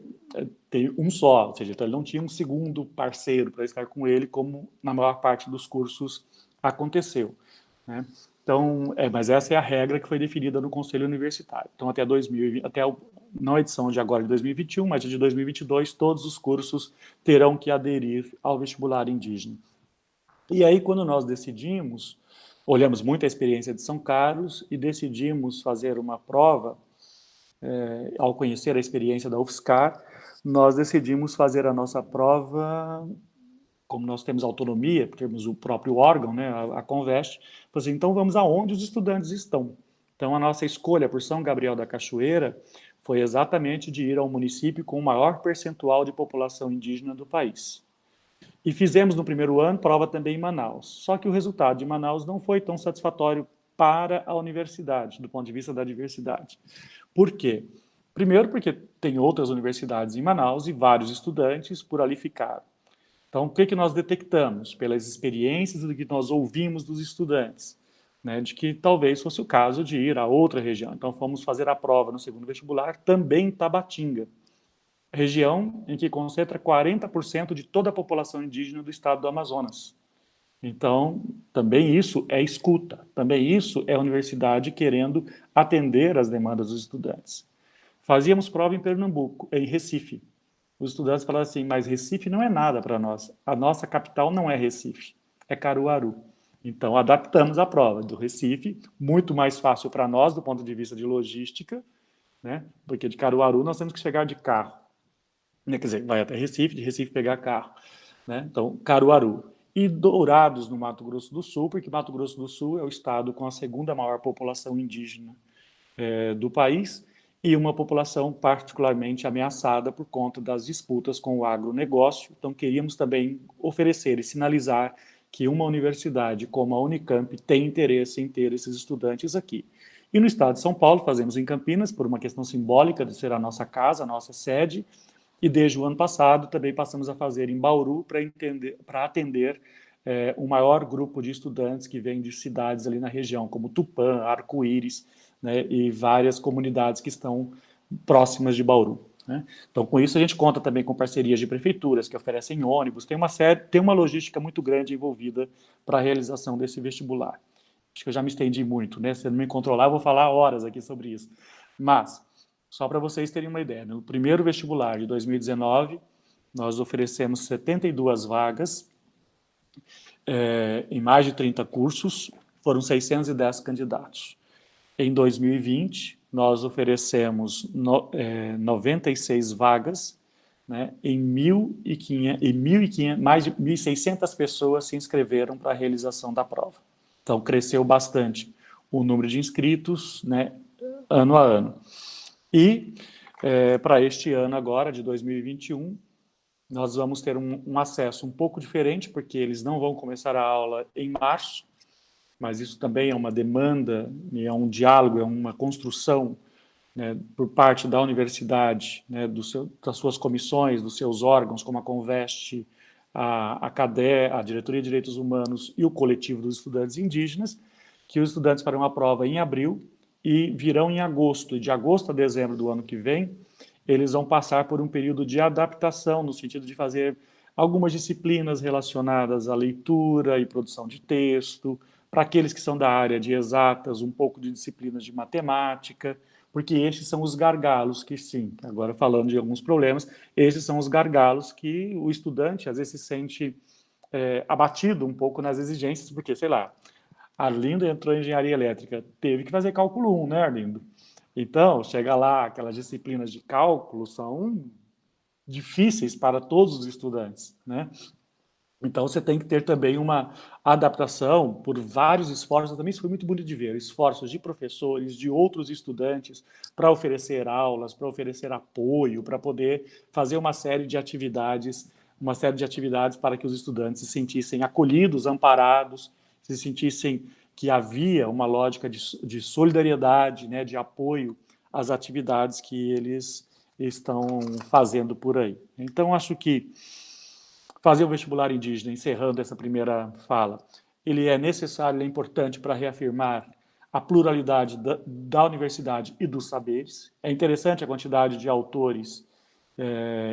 tem um só, ou seja, então ele não tinha um segundo parceiro para estar com ele, como na maior parte dos cursos aconteceu, né? Então, mas essa é a regra que foi definida no Conselho Universitário. Então, até 2020, não a edição de agora de 2021, mas de 2022, todos os cursos terão que aderir ao vestibular indígena. E aí, quando nós decidimos, olhamos muito a experiência de São Carlos e decidimos fazer uma prova, ao conhecer a experiência da UFSCar, nós decidimos fazer a nossa prova, como nós temos autonomia, temos o próprio órgão, né, a Conveste, assim, então vamos aonde os estudantes estão. Então a nossa escolha por São Gabriel da Cachoeira foi exatamente de ir ao município com o maior percentual de população indígena do país. E fizemos no primeiro ano prova também em Manaus. Só que o resultado de Manaus não foi tão satisfatório para a universidade, do ponto de vista da diversidade. Por quê? Primeiro porque tem outras universidades em Manaus e vários estudantes por ali ficaram. Então, o que nós detectamos? Pelas experiências do que nós ouvimos dos estudantes, né, de que talvez fosse o caso de ir a outra região. Então, fomos fazer a prova no segundo vestibular, também em Tabatinga, região em que concentra 40% de toda a população indígena do estado do Amazonas. Então, também isso é escuta, também isso é a universidade querendo atender às demandas dos estudantes. Fazíamos prova em Pernambuco, em Recife. Os estudantes falaram assim, mas Recife não é nada para nós. A nossa capital não é Recife, é Caruaru. Então, adaptamos a prova do Recife, muito mais fácil para nós, do ponto de vista de logística, né? Porque de Caruaru nós temos que chegar de carro. Quer dizer, vai até Recife, de Recife pegar carro, né? Então, Caruaru. E Dourados, no Mato Grosso do Sul, porque Mato Grosso do Sul é o estado com a segunda maior população indígena do país, e uma população particularmente ameaçada por conta das disputas com o agronegócio. Então, queríamos também oferecer e sinalizar que uma universidade como a Unicamp tem interesse em ter esses estudantes aqui. E no estado de São Paulo, fazemos em Campinas, por uma questão simbólica de ser a nossa casa, a nossa sede, e desde o ano passado também passamos a fazer em Bauru para atender o maior grupo de estudantes que vem de cidades ali na região, como Tupã, Arco-Íris, né, e várias comunidades que estão próximas de Bauru, né? Então, com isso, a gente conta também com parcerias de prefeituras que oferecem ônibus, tem uma logística muito grande envolvida para a realização desse vestibular. Acho que eu já me estendi muito, né? Se eu não me controlar, eu vou falar horas aqui sobre isso. Mas, só para vocês terem uma ideia, no primeiro vestibular de 2019, nós oferecemos 72 vagas em mais de 30 cursos, foram 610 candidatos. Em 2020, nós oferecemos 96 vagas, né, em 1.500, mais de 1.600 pessoas se inscreveram para a realização da prova. Então, cresceu bastante o número de inscritos, né, ano a ano. E, para este ano agora, de 2021, nós vamos ter um acesso um pouco diferente, porque eles não vão começar a aula em março, mas isso também é uma demanda, é um diálogo, é uma construção, né, por parte da universidade, né, das suas comissões, dos seus órgãos, como a Conveste, a CADE, a Diretoria de Direitos Humanos e o Coletivo dos Estudantes Indígenas, que os estudantes farão a prova em abril e virão em agosto. E de agosto a dezembro do ano que vem, eles vão passar por um período de adaptação, no sentido de fazer algumas disciplinas relacionadas à leitura e produção de texto, para aqueles que são da área de exatas, um pouco de disciplinas de matemática, porque esses são os gargalos que, sim, agora falando de alguns problemas, esses são os gargalos que o estudante às vezes se sente abatido um pouco nas exigências, porque, sei lá, Arlindo entrou em engenharia elétrica, teve que fazer cálculo 1, né, Arlindo? Então, chega lá, aquelas disciplinas de cálculo são difíceis para todos os estudantes, né? Então, você tem que ter também uma adaptação por vários esforços. Também isso foi muito bonito de ver, esforços de professores, de outros estudantes, para oferecer aulas, para oferecer apoio, para poder fazer uma série de atividades para que os estudantes se sentissem acolhidos, amparados, se sentissem que havia uma lógica de solidariedade, né, de apoio às atividades que eles estão fazendo por aí. Então, acho que fazer o vestibular indígena, encerrando essa primeira fala, ele é necessário, ele é importante para reafirmar a pluralidade da universidade e dos saberes. É interessante a quantidade de autores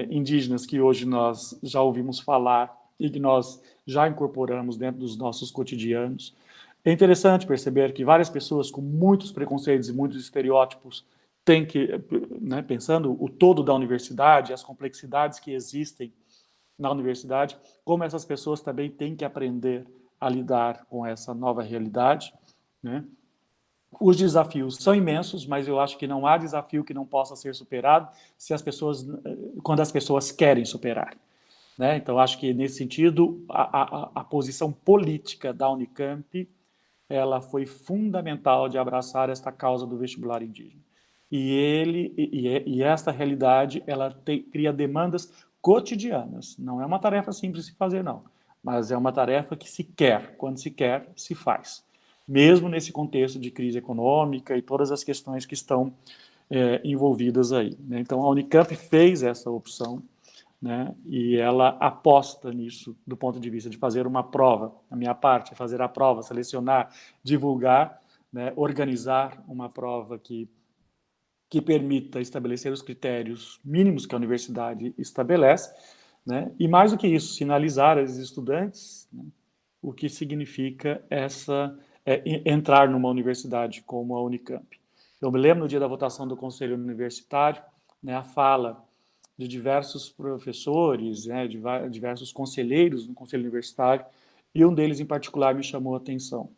indígenas que hoje nós já ouvimos falar e que nós já incorporamos dentro dos nossos cotidianos. É interessante perceber que várias pessoas com muitos preconceitos e muitos estereótipos têm que, né, pensando o todo da universidade, as complexidades que existem na universidade, como essas pessoas também têm que aprender a lidar com essa nova realidade, né? Os desafios são imensos, mas eu acho que não há desafio que não possa ser superado quando as pessoas querem superar, né? Então, acho que, nesse sentido, a posição política da Unicamp ela foi fundamental de abraçar esta causa do vestibular indígena. E esta realidade ela cria demandas cotidianas. Não é uma tarefa simples de se fazer, não. Mas é uma tarefa que se quer. Quando se quer, se faz. Mesmo nesse contexto de crise econômica e todas as questões que estão envolvidas aí, né? Então, a Unicamp fez essa opção, né? E ela aposta nisso do ponto de vista de fazer uma prova. A minha parte é fazer a prova, selecionar, divulgar, né? Organizar uma prova que permita estabelecer os critérios mínimos que a universidade estabelece, né? E mais do que isso, sinalizar aos estudantes, né, o que significa entrar numa universidade como a Unicamp. Eu me lembro no dia da votação do Conselho Universitário, né, a fala de diversos professores, né, de diversos conselheiros no Conselho Universitário, e um deles em particular me chamou a atenção,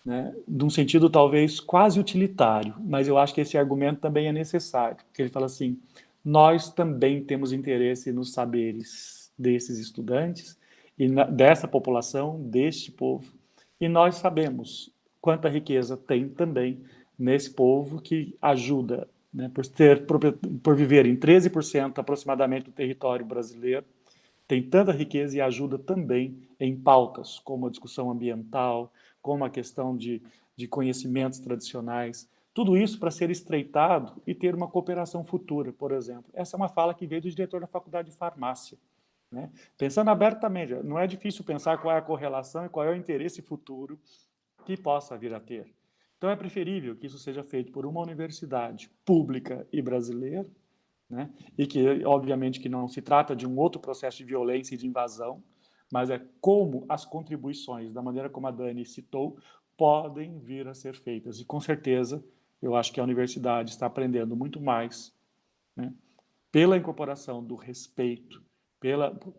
né, de um sentido talvez quase utilitário, mas eu acho que esse argumento também é necessário, porque ele fala assim, nós também temos interesse nos saberes desses estudantes e dessa população, deste povo, e nós sabemos quanta riqueza tem também nesse povo que ajuda, né, por viver em 13% aproximadamente do território brasileiro, tem tanta riqueza e ajuda também em pautas como a discussão ambiental, como a questão de conhecimentos tradicionais, tudo isso para ser estreitado e ter uma cooperação futura, por exemplo. Essa é uma fala que veio do diretor da Faculdade de Farmácia, né? Pensando abertamente, não é difícil pensar qual é a correlação e qual é o interesse futuro que possa vir a ter. Então é preferível que isso seja feito por uma universidade pública e brasileira, né? E que, obviamente, que não se trata de um outro processo de violência e de invasão, mas é como as contribuições, da maneira como a Dani citou, podem vir a ser feitas. E, com certeza, eu acho que a universidade está aprendendo muito mais, né, pela incorporação do respeito,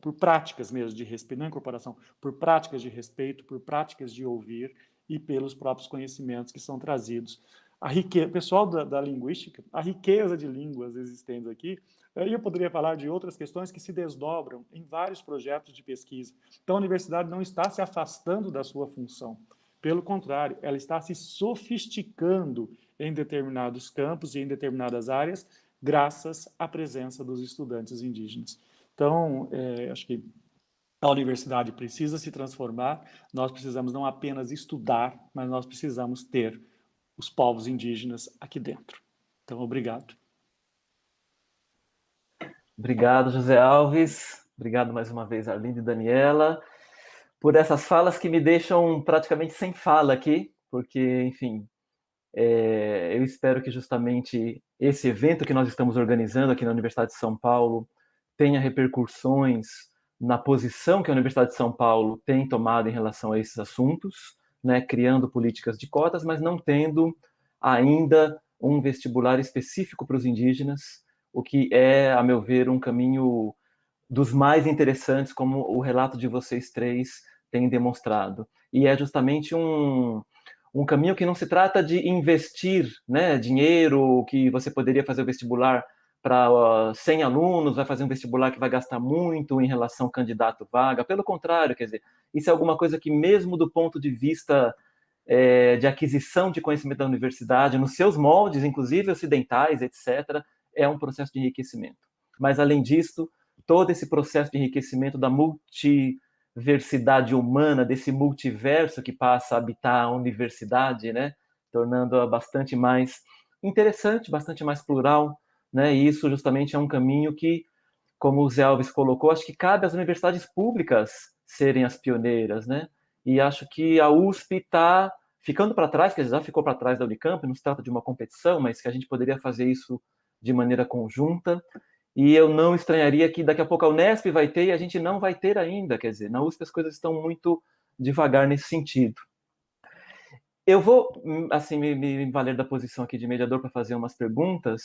por práticas mesmo de respeito, não incorporação, por práticas de respeito, por práticas de ouvir e pelos próprios conhecimentos que são trazidos. O pessoal da linguística, a riqueza de línguas existentes aqui, eu poderia falar de outras questões que se desdobram em vários projetos de pesquisa. Então, a universidade não está se afastando da sua função. Pelo contrário, ela está se sofisticando em determinados campos e em determinadas áreas, graças à presença dos estudantes indígenas. Então, acho que a universidade precisa se transformar, nós precisamos não apenas estudar, mas nós precisamos ter os povos indígenas aqui dentro. Então, obrigado. Obrigado, José Alves. Obrigado mais uma vez, Arlindo e Daniela, por essas falas que me deixam praticamente sem fala aqui, porque, enfim, eu espero que justamente esse evento que nós estamos organizando aqui na Universidade de São Paulo tenha repercussões na posição que a Universidade de São Paulo tem tomado em relação a esses assuntos, né, criando políticas de cotas, mas não tendo ainda um vestibular específico para os indígenas, o que é, a meu ver, um caminho dos mais interessantes, como o relato de vocês três tem demonstrado. E é justamente um caminho que não se trata de investir, né, dinheiro que você poderia fazer o vestibular para 100 alunos, vai fazer um vestibular que vai gastar muito em relação ao candidato vaga. Pelo contrário, quer dizer, isso é alguma coisa que, mesmo do ponto de vista de aquisição de conhecimento da universidade, nos seus moldes, inclusive ocidentais, etc., é um processo de enriquecimento. Mas, além disso, todo esse processo de enriquecimento da multiversidade humana, desse multiverso que passa a habitar a universidade, né, tornando-a bastante mais interessante, bastante mais plural, né, e isso justamente é um caminho que, como o Zé Alves colocou, acho que cabe às universidades públicas serem as pioneiras, né, e acho que a USP está ficando para trás, que já ficou para trás da Unicamp, não se trata de uma competição, mas que a gente poderia fazer isso de maneira conjunta, e eu não estranharia que daqui a pouco a Unesp vai ter e a gente não vai ter ainda, quer dizer, na USP as coisas estão muito devagar nesse sentido. Eu vou, assim, me valer da posição aqui de mediador para fazer umas perguntas,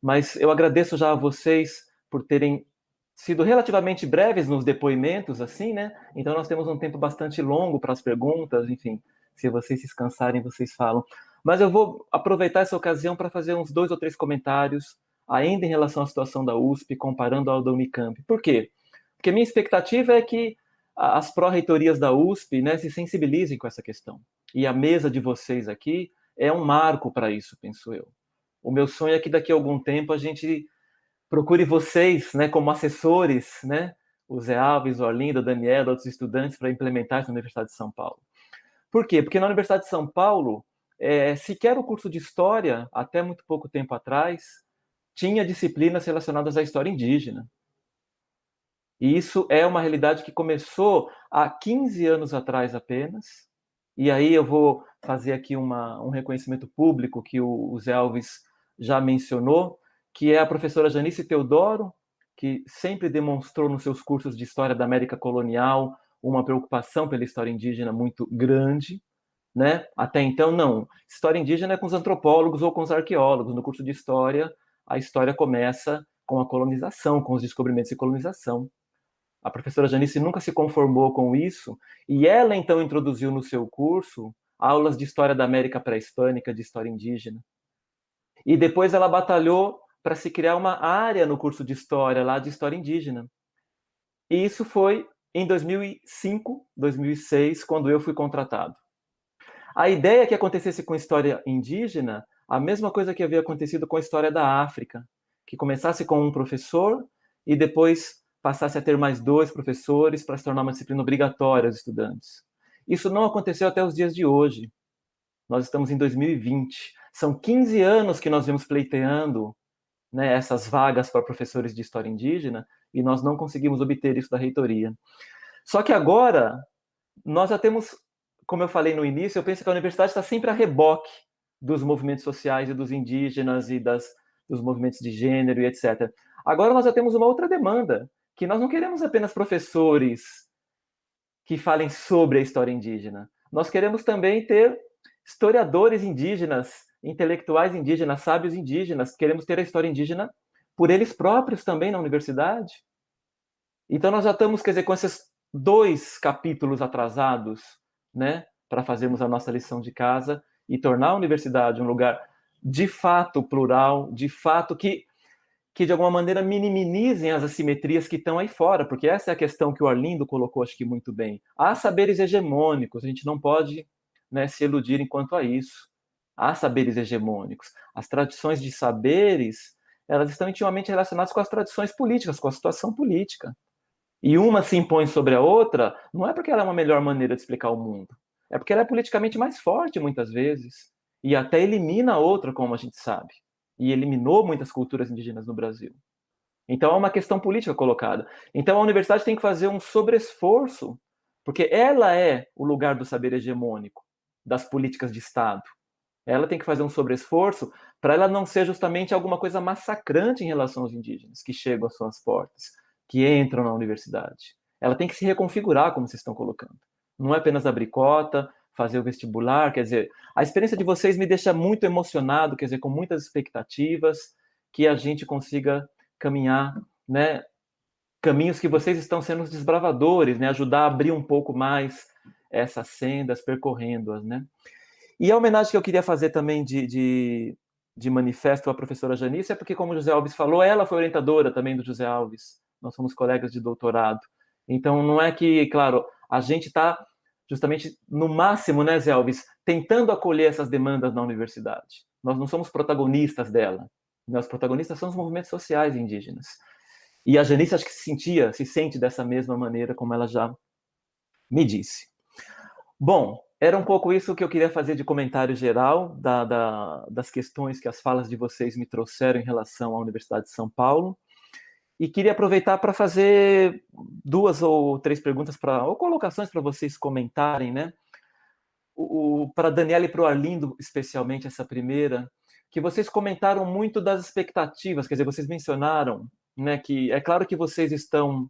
mas eu agradeço já a vocês por terem sido relativamente breves nos depoimentos, assim, né? Então nós temos um tempo bastante longo para as perguntas, enfim, se vocês se cansarem, vocês falam. Mas eu vou aproveitar essa ocasião para fazer uns 2 ou 3 comentários, ainda em relação à situação da USP, comparando ao da Unicamp. Por quê? Porque minha expectativa é que as pró-reitorias da USP, né, se sensibilizem com essa questão. E a mesa de vocês aqui é um marco para isso, penso eu. O meu sonho é que daqui a algum tempo a gente procure vocês, né, como assessores, né, o Zé Alves, o Arlindo, o Daniel, outros estudantes, para implementar isso na Universidade de São Paulo. Por quê? Porque na Universidade de São Paulo, sequer o curso de História, até muito pouco tempo atrás, tinha disciplinas relacionadas à história indígena. E isso é uma realidade que começou há 15 anos atrás apenas, e aí eu vou fazer aqui um reconhecimento público que o Zé Alves já mencionou, que é a professora Janice Teodoro, que sempre demonstrou nos seus cursos de História da América Colonial uma preocupação pela história indígena muito grande, né? Até então, não. História indígena é com os antropólogos ou com os arqueólogos. No curso de História, a história começa com a colonização, com os descobrimentos e colonização. A professora Janice nunca se conformou com isso, e ela, então, introduziu no seu curso aulas de História da América Pré-Hispânica, de História Indígena. E depois ela batalhou para se criar uma área no curso de História, lá de História Indígena. E isso foi em 2005, 2006, quando eu fui contratado. A ideia é que acontecesse com História Indígena a mesma coisa que havia acontecido com a História da África, que começasse com um professor e depois passasse a ter mais 2 professores para se tornar uma disciplina obrigatória aos estudantes. Isso não aconteceu até os dias de hoje. Nós estamos em 2020. São 15 anos que nós vemos pleiteando, né, essas vagas para professores de História Indígena, e nós não conseguimos obter isso da reitoria. Só que agora, nós já temos, como eu falei no início, eu penso que a universidade está sempre a reboque dos movimentos sociais e dos indígenas e dos movimentos de gênero e etc. Agora nós já temos uma outra demanda, que nós não queremos apenas professores que falem sobre a história indígena. Nós queremos também ter historiadores indígenas, intelectuais indígenas, sábios indígenas. Queremos ter a história indígena por eles próprios também na universidade. Então nós já estamos, quer dizer, com esses 2 capítulos atrasados, né, para fazermos a nossa lição de casa e tornar a universidade um lugar de fato plural, de fato que de alguma maneira minimizem as assimetrias que estão aí fora, porque essa é a questão que o Arlindo colocou, acho que muito bem. Há saberes hegemônicos, a gente não pode, né, se iludir enquanto a isso. Há saberes hegemônicos. As tradições de saberes, elas estão intimamente relacionadas com as tradições políticas, com a situação política. E uma se impõe sobre a outra, não é porque ela é uma melhor maneira de explicar o mundo, é porque ela é politicamente mais forte, muitas vezes, e até elimina a outra, como a gente sabe. E eliminou muitas culturas indígenas no Brasil. Então, é uma questão política colocada. Então, a universidade tem que fazer um sobreesforço, porque ela é o lugar do saber hegemônico, das políticas de Estado. Ela tem que fazer um sobreesforço para ela não ser justamente alguma coisa massacrante em relação aos indígenas que chegam às suas portas, que entram na universidade. Ela tem que se reconfigurar, como vocês estão colocando. Não é apenas abrir cota, fazer o vestibular, quer dizer, a experiência de vocês me deixa muito emocionado, quer dizer, com muitas expectativas, que a gente consiga caminhar, né, caminhos que vocês estão sendo os desbravadores, né, ajudar a abrir um pouco mais essas sendas, percorrendo-as, né. E a homenagem que eu queria fazer também de de manifesto a professora Janice é porque, como o José Alves falou, ela foi orientadora também do José Alves. Nós somos colegas de doutorado. Então, não é que, claro, a gente está justamente no máximo, né, Zé Alves, tentando acolher essas demandas na universidade. Nós não somos protagonistas dela. Nós protagonistas são os movimentos sociais indígenas. E a Janice acho que se sente dessa mesma maneira, como ela já me disse. Bom, era um pouco isso que eu queria fazer de comentário geral das questões que as falas de vocês me trouxeram em relação à Universidade de São Paulo. E queria aproveitar para fazer 2 ou 3 perguntas ou colocações para vocês comentarem, né? Para a Daniela e para o Arlindo, especialmente essa primeira, que vocês comentaram muito das expectativas, quer dizer, vocês mencionaram, né, que é claro que vocês estão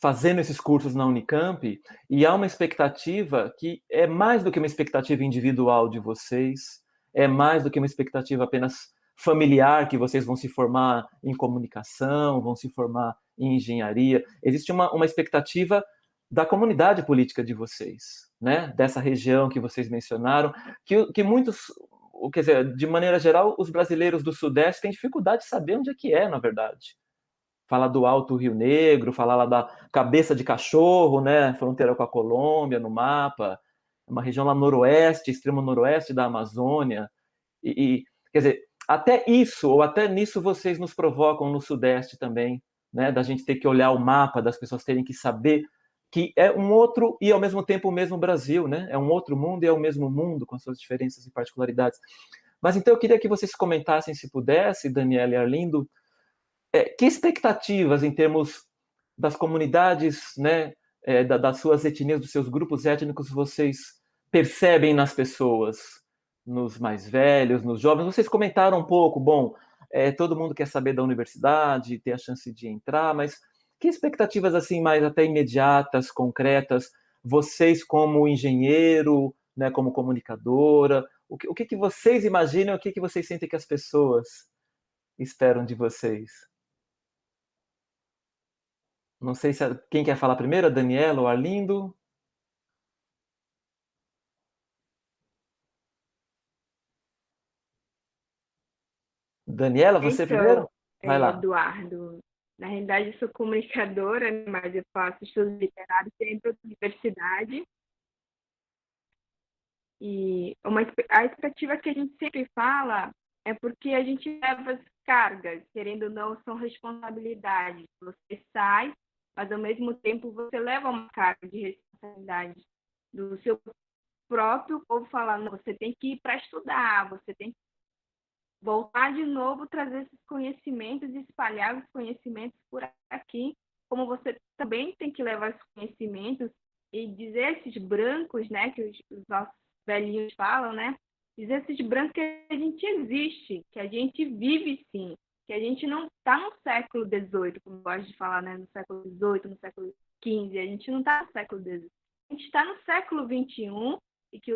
fazendo esses cursos na Unicamp, e há uma expectativa que é mais do que uma expectativa individual de vocês, é mais do que uma expectativa apenas familiar, que vocês vão se formar em comunicação, vão se formar em engenharia. Existe uma expectativa da comunidade política de vocês, né? Dessa região que vocês mencionaram, que muitos, quer dizer, de maneira geral, os brasileiros do Sudeste têm dificuldade de saber onde é que é, na verdade. Falar do Alto Rio Negro, falar lá da Cabeça de Cachorro, né, fronteira com a Colômbia, no mapa, uma região lá noroeste, extremo noroeste da Amazônia, quer dizer, até isso, ou até nisso vocês nos provocam no Sudeste também, né, da gente ter que olhar o mapa, das pessoas terem que saber que é um outro e ao mesmo tempo o mesmo Brasil, né, é um outro mundo e é o mesmo mundo, com suas diferenças e particularidades. Mas então eu queria que vocês comentassem, se pudesse, Daniela e Arlindo, que expectativas em termos das comunidades, né, das suas etnias, dos seus grupos étnicos, vocês percebem nas pessoas, nos mais velhos, nos jovens? Vocês comentaram um pouco, bom, todo mundo quer saber da universidade, ter a chance de entrar, mas que expectativas assim mais até imediatas, concretas, vocês como engenheiro, né, como comunicadora, o que vocês imaginam, o que vocês sentem que as pessoas esperam de vocês? Não sei se quem quer falar primeiro, a Daniela ou Arlindo. Daniela, você Então, primeiro? Vai lá. Eduardo, na realidade eu sou comunicadora, né, mas eu faço estudos literários dentro da universidade. E a expectativa que a gente sempre fala é porque a gente leva as cargas, querendo ou não, são responsabilidades. Você sai, mas ao mesmo tempo você leva uma carga de responsabilidade do seu próprio povo falando, você tem que ir para estudar, você tem que voltar de novo, trazer esses conhecimentos e espalhar os conhecimentos por aqui, como você também tem que levar esses conhecimentos e dizer esses brancos, né, que os nossos velhinhos falam, né, dizer esses brancos que a gente existe, que a gente vive sim, que a gente não está no século XVIII, como eu gosto de falar, né, no século XVIII, no século XV, a gente não está no século XVIII, a gente está no século XXI e que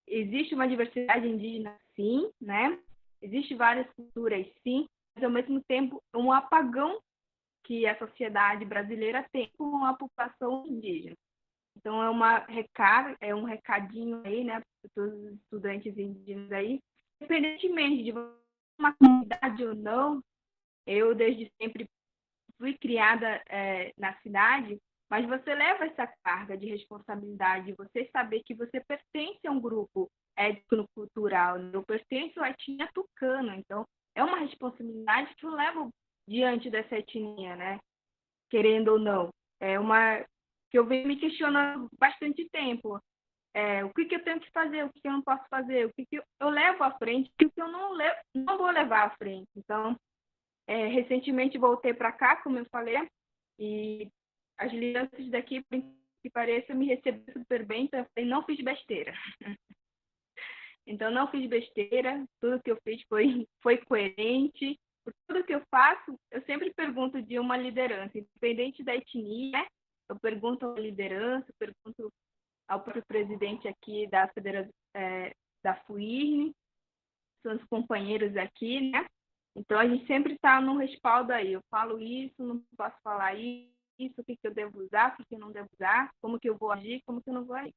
existe uma diversidade indígena sim, né, existem várias culturas, sim, mas ao mesmo tempo um apagão que a sociedade brasileira tem com a população indígena. Então é um recadinho aí, né, para todos os estudantes indígenas aí, independentemente de uma comunidade ou não, eu desde sempre fui criada na cidade, mas você leva essa carga de responsabilidade, você saber que você pertence a um grupo étnico-cultural, eu pertenço à etnia tucana, então é uma responsabilidade que eu levo diante dessa etnia, né? Querendo ou não. É uma que eu venho me questionando bastante tempo. O que eu tenho que fazer, o que eu não posso fazer, o que eu levo à frente, o que eu não vou levar à frente. Então, recentemente voltei para cá, como eu falei, e as lideranças daqui, por que pareça, me receberam super bem, então eu falei, não fiz besteira. Então, não fiz besteira, tudo que eu fiz foi coerente. Por tudo que eu faço, eu sempre pergunto de uma liderança, independente da etnia, eu pergunto à liderança, eu pergunto ao próprio presidente aqui da Federação, da FUIRN, são os companheiros aqui, né? Então, a gente sempre está no respaldo aí. Eu falo isso, não posso falar isso, o que eu devo usar, o que eu não devo usar, como que eu vou agir, como que eu não vou agir.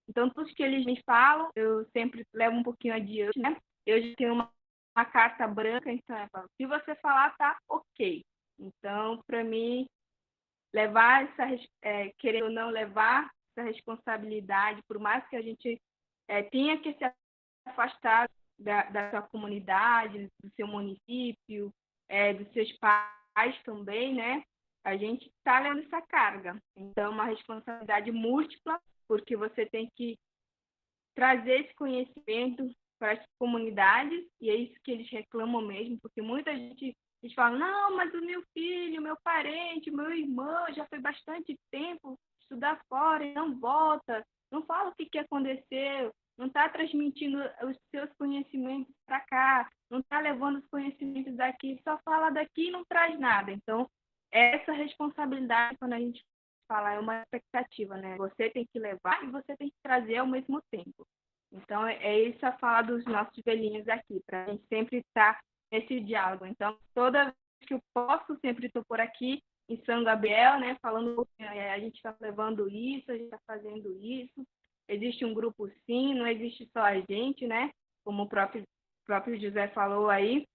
Então, tudo que eles me falam, eu sempre levo um pouquinho adiante, né? eu já tenho uma carta branca, então se você falar, tá ok. Então, para mim, levar querendo ou não levar essa responsabilidade, por mais que a gente tenha que se afastar da sua comunidade, do seu município, dos seus pais também, né? A gente está levando essa carga. Então, uma responsabilidade múltipla, porque você tem que trazer esse conhecimento para as comunidades, e é isso que eles reclamam mesmo, porque muita gente eles falam, não, mas o meu filho, o meu parente, o meu irmão já foi bastante tempo estudar fora e não volta, não fala o que aconteceu, não está transmitindo os seus conhecimentos para cá, não está levando os conhecimentos daqui, só fala daqui e não traz nada. Então, essa responsabilidade, quando a gente fala, é uma expectativa, né? Você tem que levar e você tem que trazer ao mesmo tempo. Então, é isso a fala dos nossos velhinhos aqui, para a gente sempre estar nesse diálogo. Então, toda vez que eu posso, sempre estou por aqui em São Gabriel, né, falando, a gente está levando isso, a gente está fazendo isso. Existe um grupo sim, não existe só a gente, né, como o próprio José falou aí.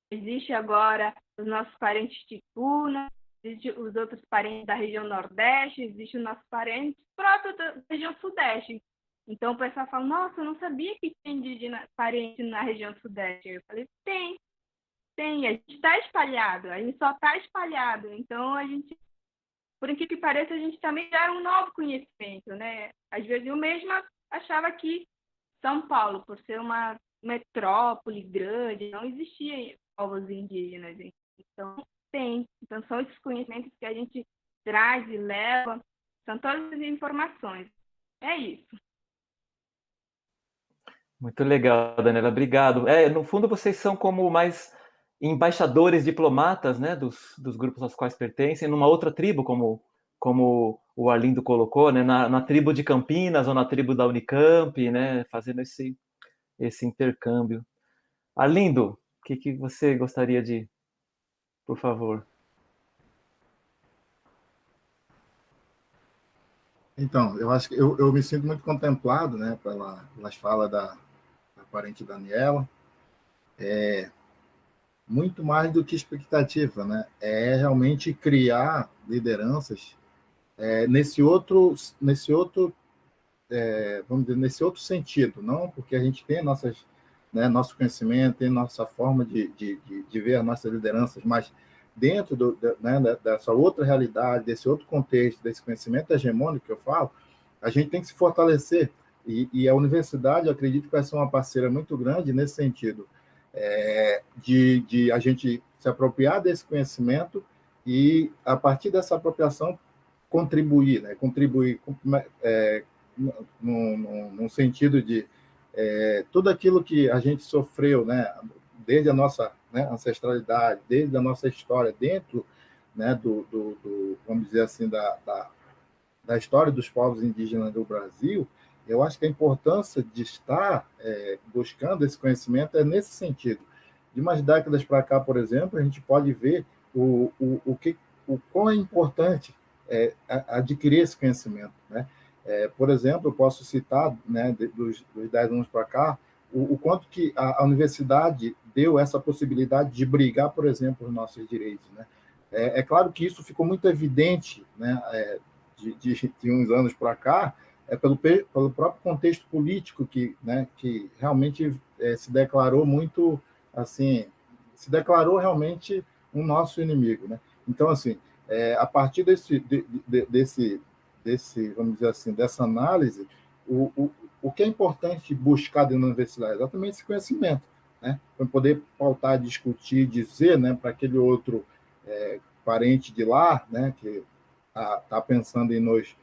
Existe agora os nossos parentes de Tuna, existe os outros parentes da região Nordeste, existe os nossos parentes próprios da região Sudeste. Então o pessoal fala, nossa, eu não sabia que tinha indígena parente na região Sudeste. Eu falei, tem, a gente está espalhado, a gente só está espalhado. Então a gente, por incrível que pareça, a gente também gera um novo conhecimento, né? Às vezes eu mesma achava que São Paulo, por ser uma metrópole grande, não existia povos indígenas. Então tem, então são esses conhecimentos que a gente traz e leva, são todas as informações. É isso. Muito legal, Daniela, obrigado. No fundo, vocês são como mais embaixadores diplomatas, né, dos grupos aos quais pertencem, numa outra tribo, como o Arlindo colocou, né, na tribo de Campinas ou na tribo da Unicamp, né, fazendo esse intercâmbio. Arlindo, o que você gostaria de, por favor? Então, eu acho que eu me sinto muito contemplado, né, pelas falas da parente Daniela. Muito mais do que expectativa, né? É realmente criar lideranças nesse outro, vamos dizer, nesse outro sentido, não porque a gente tem nosso conhecimento, tem nossa forma de ver as nossas lideranças, mas dentro dessa outra realidade, desse outro contexto, desse conhecimento hegemônico que eu falo, a gente tem que se fortalecer. E a universidade, eu acredito que vai ser uma parceira muito grande nesse sentido, de a gente se apropriar desse conhecimento e, a partir dessa apropriação, contribuir, né? Contribuir num sentido de tudo aquilo que a gente sofreu, né? Desde a nossa, né, ancestralidade, desde a nossa história, dentro, né, vamos dizer assim, da história dos povos indígenas do Brasil. Eu acho que a importância de estar buscando esse conhecimento é nesse sentido. De umas décadas para cá, por exemplo, a gente pode ver o quão é importante adquirir esse conhecimento, né? Por exemplo, eu posso citar, né, dos 10 anos para cá, o quanto que a universidade deu essa possibilidade de brigar, por exemplo, por nossos direitos, né? É claro que isso ficou muito evidente, né, de uns anos para cá, pelo próprio contexto político que realmente se declarou muito, assim, se declarou realmente um nosso inimigo, né? Então, assim, a partir desse, vamos dizer assim, dessa análise, o que é importante buscar dentro da universidade é exatamente esse conhecimento, né? Para poder pautar, discutir, dizer, né, para aquele outro parente de lá, né, que está pensando em nos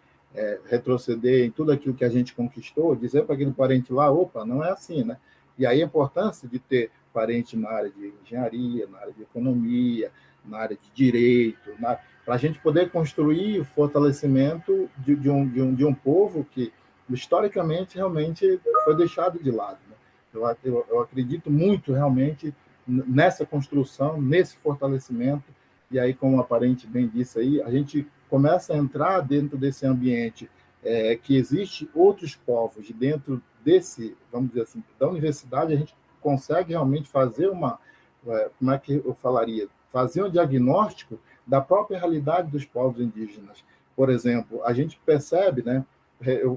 retroceder em tudo aquilo que a gente conquistou, dizer para aquele parente lá, opa, não é assim, né? E aí a importância de ter parente na área de engenharia, na área de economia, na área de direito, para a gente poder construir o fortalecimento de um povo que, historicamente, realmente foi deixado de lado, né? Eu acredito muito, realmente, nessa construção, nesse fortalecimento, e aí, como a parente bem disse aí, a gente começa a entrar dentro desse ambiente que existe outros povos dentro desse, vamos dizer assim, da universidade, a gente consegue realmente fazer como é que eu falaria? Fazer um diagnóstico da própria realidade dos povos indígenas. Por exemplo, a gente percebe, né? Eu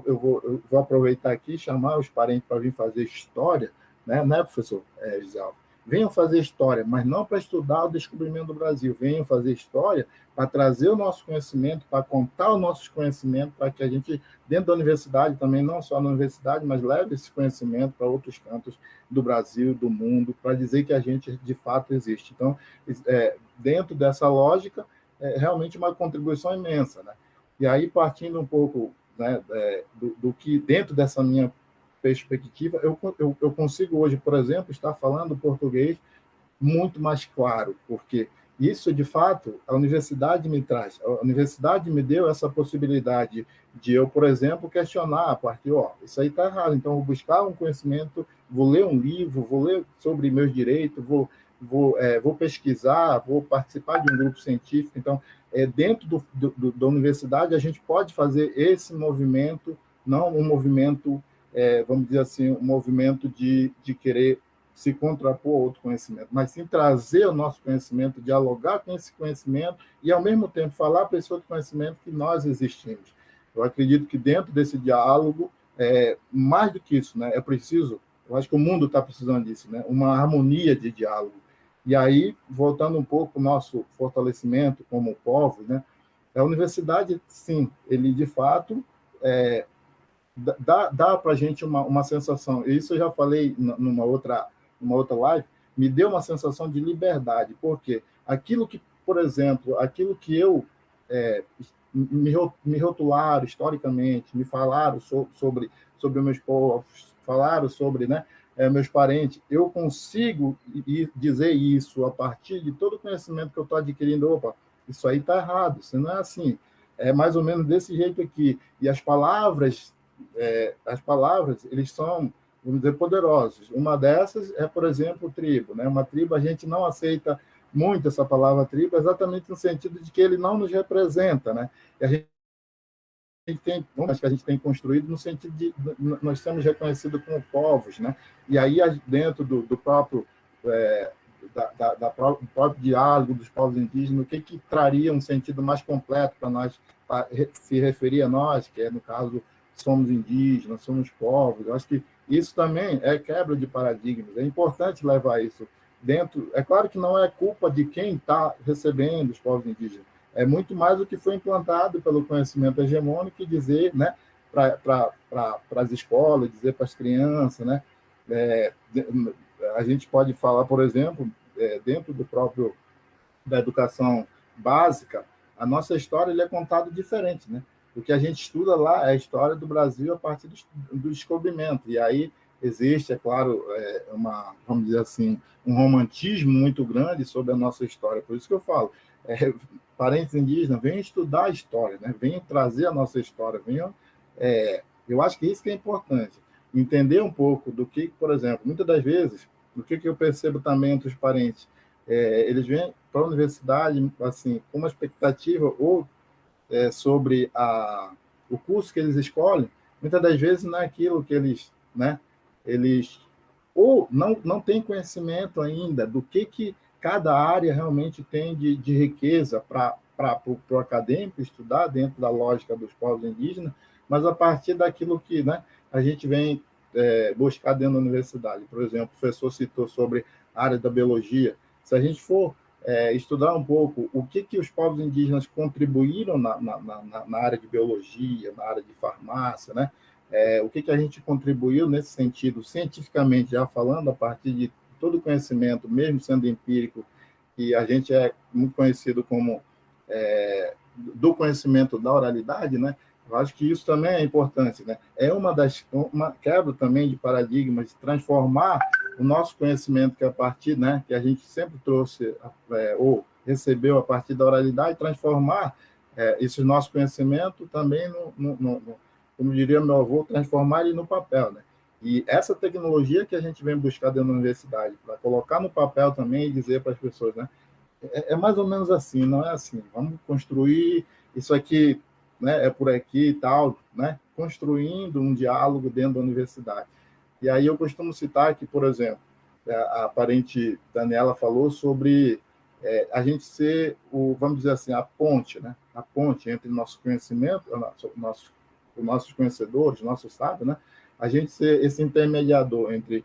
vou aproveitar aqui e chamar os parentes para vir fazer história, né, professor Gisele? Venham fazer história, mas não para estudar o descobrimento do Brasil, venham fazer história para trazer o nosso conhecimento, para contar os nossos conhecimentos, para que a gente, dentro da universidade também, não só na universidade, mas leve esse conhecimento para outros cantos do Brasil, do mundo, para dizer que a gente, de fato, existe. Então, dentro dessa lógica, é realmente uma contribuição imensa, né? E aí, partindo um pouco, né, do que, dentro dessa minha perspectiva, eu consigo hoje, por exemplo, estar falando português muito mais claro, porque isso, de fato, a universidade me traz. A universidade me deu essa possibilidade de eu, por exemplo, questionar a partir, isso aí está errado, então eu vou buscar um conhecimento, vou ler um livro, vou ler sobre meus direitos, vou pesquisar, vou participar de um grupo científico. Então, dentro da universidade, a gente pode fazer esse movimento, não um movimento, vamos dizer assim, um movimento de querer se contrapor a outro conhecimento, mas sim trazer o nosso conhecimento, dialogar com esse conhecimento e, ao mesmo tempo, falar para esse outro conhecimento que nós existimos. Eu acredito que dentro desse diálogo, mais do que isso, né, é preciso, eu acho que o mundo está precisando disso, né, uma harmonia de diálogo. E aí, voltando um pouco para o nosso fortalecimento como povo, né, a universidade, sim, ele, de fato, dá para a gente uma sensação, e isso eu já falei numa outra live, me deu uma sensação de liberdade, porque aquilo que, por exemplo, aquilo que eu me rotularam historicamente, me falaram sobre meus povos, falaram sobre, né, meus parentes, eu consigo dizer isso a partir de todo o conhecimento que eu estou adquirindo. Opa, isso aí está errado, isso não é assim, é mais ou menos desse jeito aqui. E as palavras, eles são, vamos dizer, poderosos. Uma dessas é, por exemplo, tribo, né? Uma tribo, a gente não aceita muito essa palavra tribo, exatamente no sentido de que ele não nos representa, né? E a gente tem, acho que a gente tem construído no sentido de nós somos reconhecidos como povos, né? E aí, dentro do próprio do próprio diálogo dos povos indígenas, o que traria um sentido mais completo para nós, para se referir a nós, que é, no caso, somos indígenas, somos povos. Eu acho que isso também é quebra de paradigmas. É importante levar isso dentro. É claro que não é culpa de quem está recebendo os povos indígenas. É muito mais o que foi implantado pelo conhecimento hegemônico e dizer, né, para as escolas, dizer para as crianças, né? A gente pode falar, por exemplo, dentro da educação básica, a nossa história é contada diferente, né? O que a gente estuda lá é a história do Brasil a partir do descobrimento. E aí existe, é claro, vamos dizer assim, um romantismo muito grande sobre a nossa história. Por isso que eu falo, parentes indígenas, venham estudar a história, né? Venham trazer a nossa história, eu acho que isso que é importante. Entender um pouco do que, por exemplo, muitas das vezes, o que eu percebo também entre os parentes, eles vêm para a universidade assim, com uma expectativa ou sobre o curso que eles escolhem, muitas das vezes não é aquilo que eles, né, eles ou não têm conhecimento ainda do que cada área realmente tem de riqueza para o acadêmico estudar dentro da lógica dos povos indígenas, mas a partir daquilo que, né, a gente vem buscar dentro da universidade. Por exemplo, o professor citou sobre a área da biologia. Se a gente for estudar um pouco o que os povos indígenas contribuíram na área de biologia, na área de farmácia, né? O que a gente contribuiu nesse sentido, cientificamente, já falando, a partir de todo o conhecimento, mesmo sendo empírico, e a gente é muito conhecido como do conhecimento da oralidade, né? Eu acho que isso também é importante, né? É uma quebra também de paradigmas, de transformar o nosso conhecimento, que a partir, né, que a gente sempre trouxe, ou recebeu a partir da oralidade, transformar esse nosso conhecimento também como diria meu avô, transformar ele no papel, né? E essa tecnologia que a gente vem buscar dentro da universidade, para colocar no papel também e dizer para as pessoas, né? É mais ou menos assim, não é assim. Vamos construir isso aqui, né, por aqui e tal, né? Construindo um diálogo dentro da universidade. E aí eu costumo citar que, por exemplo, a parente Daniela falou sobre a gente ser, vamos dizer assim, a ponte, né? A ponte entre nosso conhecimento, os nossos conhecedores, nossos sábios, né? A gente ser esse intermediador entre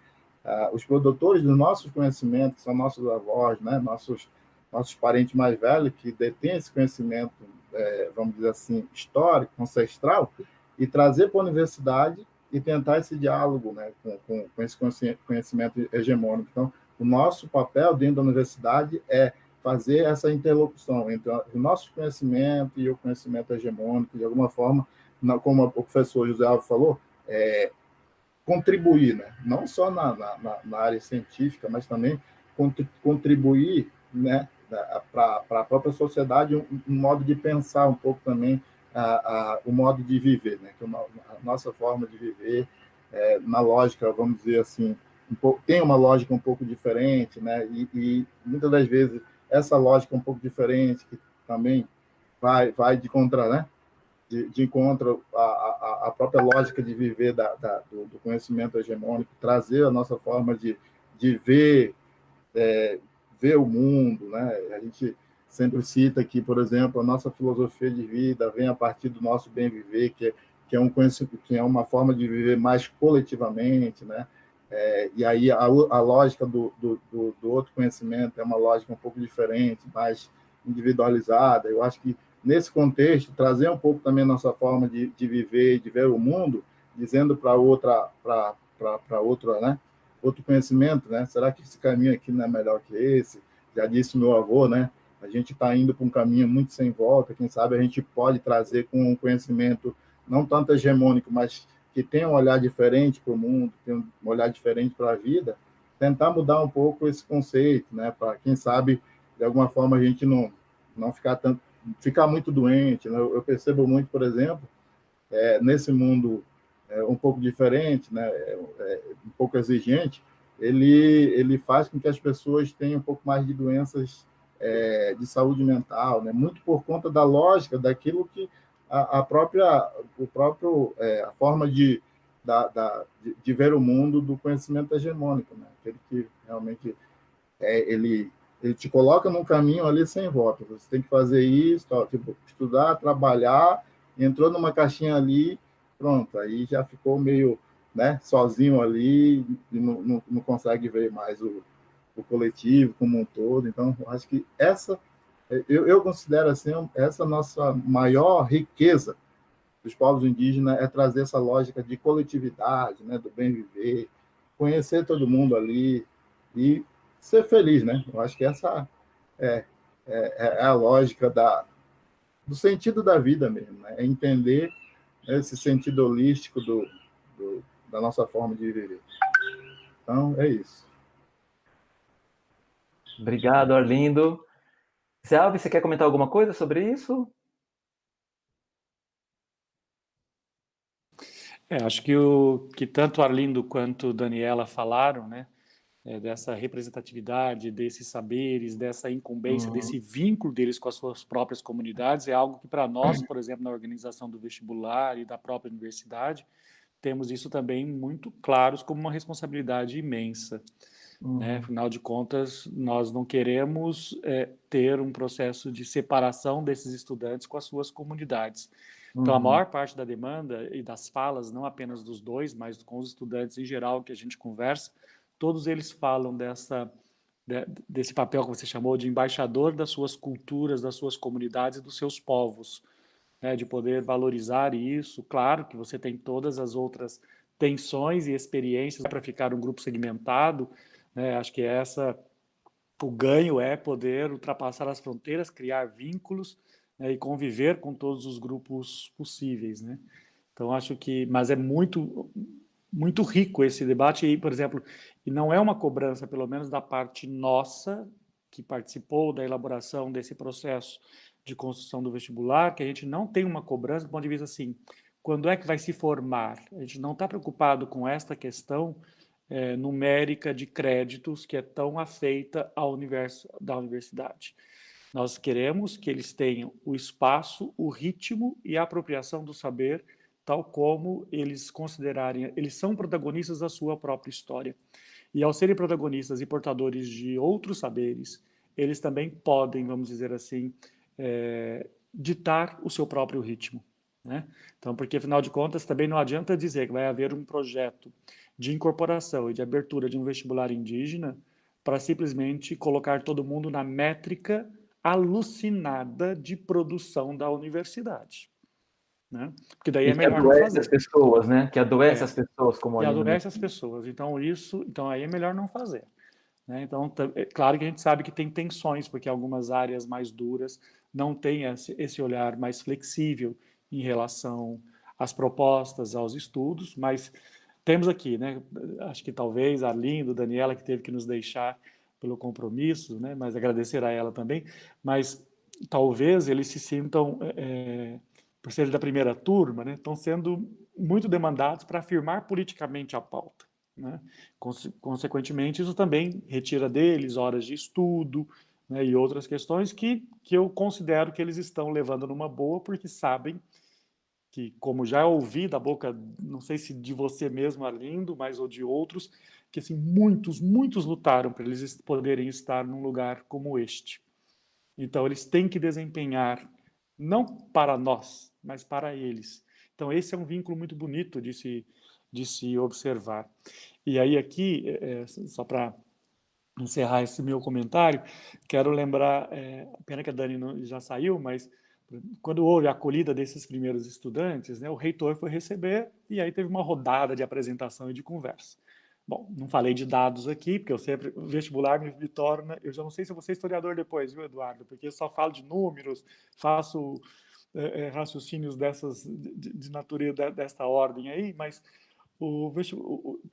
os produtores dos nossos conhecimentos, que são nossos avós, né? Nossos parentes mais velhos, que detêm esse conhecimento, vamos dizer assim, histórico, ancestral, e trazer para a universidade e tentar esse diálogo, né, com esse conhecimento hegemônico. Então, o nosso papel dentro da universidade é fazer essa interlocução entre o nosso conhecimento e o conhecimento hegemônico, de alguma forma, como o professor José Alves falou, contribuir, né, não só na área científica, mas também contribuir, né, para a própria sociedade, um modo de pensar um pouco também, o modo de viver, né? Que a nossa forma de viver, na lógica, vamos dizer assim, tem uma lógica um pouco diferente, né? E muitas das vezes essa lógica um pouco diferente, que também vai de contra, né? De encontro a própria lógica de viver do conhecimento hegemônico, trazer a nossa forma de ver, ver o mundo, né? A gente sempre cita que, por exemplo, a nossa filosofia de vida vem a partir do nosso bem viver, que é uma forma de viver mais coletivamente, né? E aí a lógica do outro conhecimento é uma lógica um pouco diferente, mais individualizada. Eu acho que nesse contexto trazer um pouco também a nossa forma de viver, de ver o mundo, dizendo para outra, né? Outro conhecimento, né? Será que esse caminho aqui não é melhor que esse? Já disse meu avô, né? A gente está indo para um caminho muito sem volta. Quem sabe a gente pode trazer com um conhecimento não tanto hegemônico, mas que tenha um olhar diferente para o mundo, tem um olhar diferente para a vida, tentar mudar um pouco esse conceito, né? Para quem sabe de alguma forma a gente não ficar muito doente, né? Eu percebo muito, por exemplo, nesse mundo um pouco diferente, né, um pouco exigente, ele faz com que as pessoas tenham um pouco mais de doenças de saúde mental, né, muito por conta da lógica daquilo que a forma de ver o mundo do conhecimento hegemônico, né, aquele que realmente ele te coloca num caminho ali sem volta. Você tem que fazer isso, tipo, estudar, trabalhar, entrou numa caixinha ali, pronto, aí já ficou meio, né, sozinho ali e não consegue ver mais o coletivo como um todo. Então, acho que eu considero assim, essa nossa maior riqueza dos povos indígenas é trazer essa lógica de coletividade, né, do bem viver, conhecer todo mundo ali e ser feliz, né? Eu acho que essa é a lógica do sentido da vida mesmo, né? É entender esse sentido holístico da nossa forma de viver. Então, é isso. Obrigado, Arlindo. Zé Alves, você quer comentar alguma coisa sobre isso? Acho que tanto Arlindo quanto Daniela falaram, né, dessa representatividade, desses saberes, dessa incumbência, desse vínculo deles com as suas próprias comunidades, é algo que para nós, por exemplo, na organização do vestibular e da própria universidade, temos isso também muito claros como uma responsabilidade imensa. Né? Afinal de contas, nós não queremos ter um processo de separação desses estudantes com as suas comunidades. Então, a maior parte da demanda e das falas, não apenas dos dois, mas com os estudantes em geral que a gente conversa, todos eles falam desse papel que você chamou de embaixador das suas culturas, das suas comunidades e dos seus povos, né, de poder valorizar isso. Claro que você tem todas as outras tensões e experiências para ficar um grupo segmentado, né, acho que o ganho é poder ultrapassar as fronteiras, criar vínculos, né, e conviver com todos os grupos possíveis, né? Então acho que, mas é muito rico esse debate e, por exemplo, e não é uma cobrança, pelo menos da parte nossa que participou da elaboração desse processo de construção do vestibular, que a gente não tem uma cobrança do ponto de vista assim, quando é que vai se formar? A gente não está preocupado com esta questão numérica de créditos que é tão afeita ao universo da universidade. Nós queremos que eles tenham o espaço, o ritmo e a apropriação do saber, tal como eles considerarem, eles são protagonistas da sua própria história. E ao serem protagonistas e portadores de outros saberes, eles também podem, vamos dizer assim, ditar o seu próprio ritmo, né? Então, porque afinal de contas, também não adianta dizer que vai haver um projeto de incorporação e de abertura de um vestibular indígena para simplesmente colocar todo mundo na métrica alucinada de produção da universidade, né? Porque daí E é que melhor não adoece as fazer. pessoas, né? Que adoece as pessoas, como E ali no adoece as pessoas. Então aí é melhor não fazer, né? Então, é claro que a gente sabe que tem tensões, porque algumas áreas mais duras não têm esse olhar mais flexível em relação às propostas, aos estudos, mas temos aqui, né? Acho que talvez a Arlindo, Daniela, que teve que nos deixar pelo compromisso, né? Mas agradecer a ela também, mas talvez eles se sintam, por serem da primeira turma, né? Estão sendo muito demandados para afirmar politicamente a pauta, né? Consequentemente, isso também retira deles horas de estudo, né, e outras questões que eu considero que eles estão levando numa boa, porque sabem que, como já ouvi da boca, não sei se de você mesmo, Arlindo, mas ou de outros, que assim, muitos lutaram para eles poderem estar num lugar como este. Então, eles têm que desempenhar, não para nós, mas para eles. Então, esse é um vínculo muito bonito de se observar. E aí, aqui, só para encerrar esse meu comentário, quero lembrar, pena que a Dani já saiu, mas quando houve a acolhida desses primeiros estudantes, né, o reitor foi receber e aí teve uma rodada de apresentação e de conversa. Bom, não falei de dados aqui, porque eu sempre, o vestibular me torna, eu já não sei se eu vou ser historiador depois, viu, Eduardo, porque eu só falo de números, faço raciocínios de natureza desta ordem aí, mas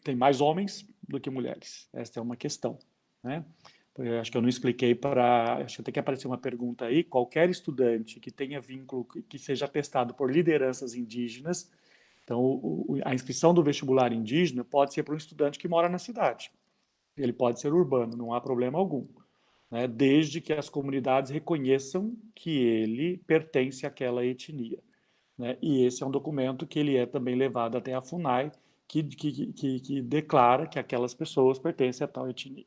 tem mais homens do que mulheres, esta é uma questão, né? Eu acho que eu não expliquei acho que tem que aparecer uma pergunta aí, qualquer estudante que tenha vínculo, que seja atestado por lideranças indígenas, então a inscrição do vestibular indígena pode ser para um estudante que mora na cidade, ele pode ser urbano, não há problema algum, né? Desde que as comunidades reconheçam que ele pertence àquela etnia, né? E esse é um documento que ele é também levado até a FUNAI, que declara que aquelas pessoas pertencem a tal etnia,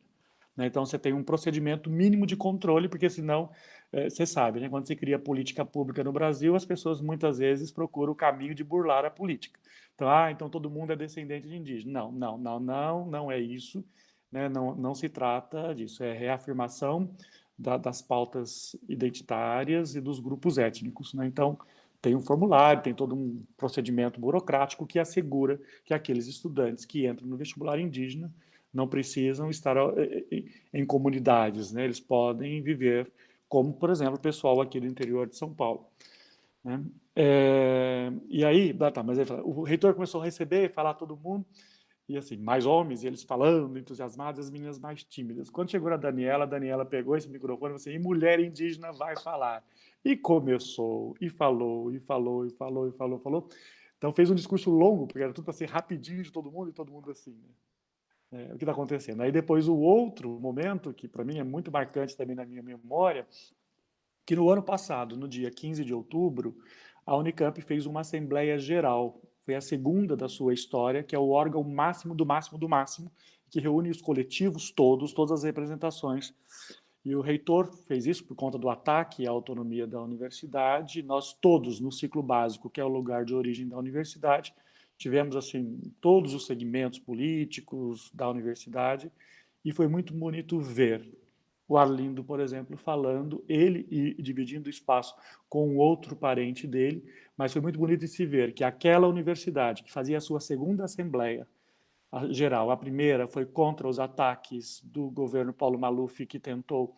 né? Então, você tem um procedimento mínimo de controle, porque senão, você sabe, né, quando você cria política pública no Brasil, as pessoas muitas vezes procuram o caminho de burlar a política. Então, então todo mundo é descendente de indígena. Não é isso, né? Não se trata disso, é reafirmação das pautas identitárias e dos grupos étnicos, né? Então, tem um formulário, tem todo um procedimento burocrático que assegura que aqueles estudantes que entram no vestibular indígena não precisam estar em comunidades, né? Eles podem viver como, por exemplo, o pessoal aqui do interior de São Paulo, né? E aí, mas o reitor começou a receber, falar a todo mundo, e assim, mais homens, e eles falando, entusiasmados, as meninas mais tímidas. Quando chegou a Daniela pegou esse microfone e falou assim, e mulher indígena vai falar. E começou, e falou. Então fez um discurso longo, porque era tudo para ser rapidinho de todo mundo, e todo mundo assim, né? O que está acontecendo. Aí depois o outro momento, que para mim é muito marcante também na minha memória, que no ano passado, no dia 15 de outubro, a Unicamp fez uma Assembleia Geral. Foi a segunda da sua história, que é o órgão máximo do máximo do máximo, que reúne os coletivos todos, todas as representações. E o reitor fez isso por conta do ataque à autonomia da universidade. Nós todos, no ciclo básico, que é o lugar de origem da universidade, tivemos assim todos os segmentos políticos da universidade, e foi muito bonito ver o Arlindo, por exemplo, falando, ele e dividindo espaço com outro parente dele, mas foi muito bonito de se ver que aquela universidade, que fazia a sua segunda assembleia geral, a primeira foi contra os ataques do governo Paulo Maluf, que tentou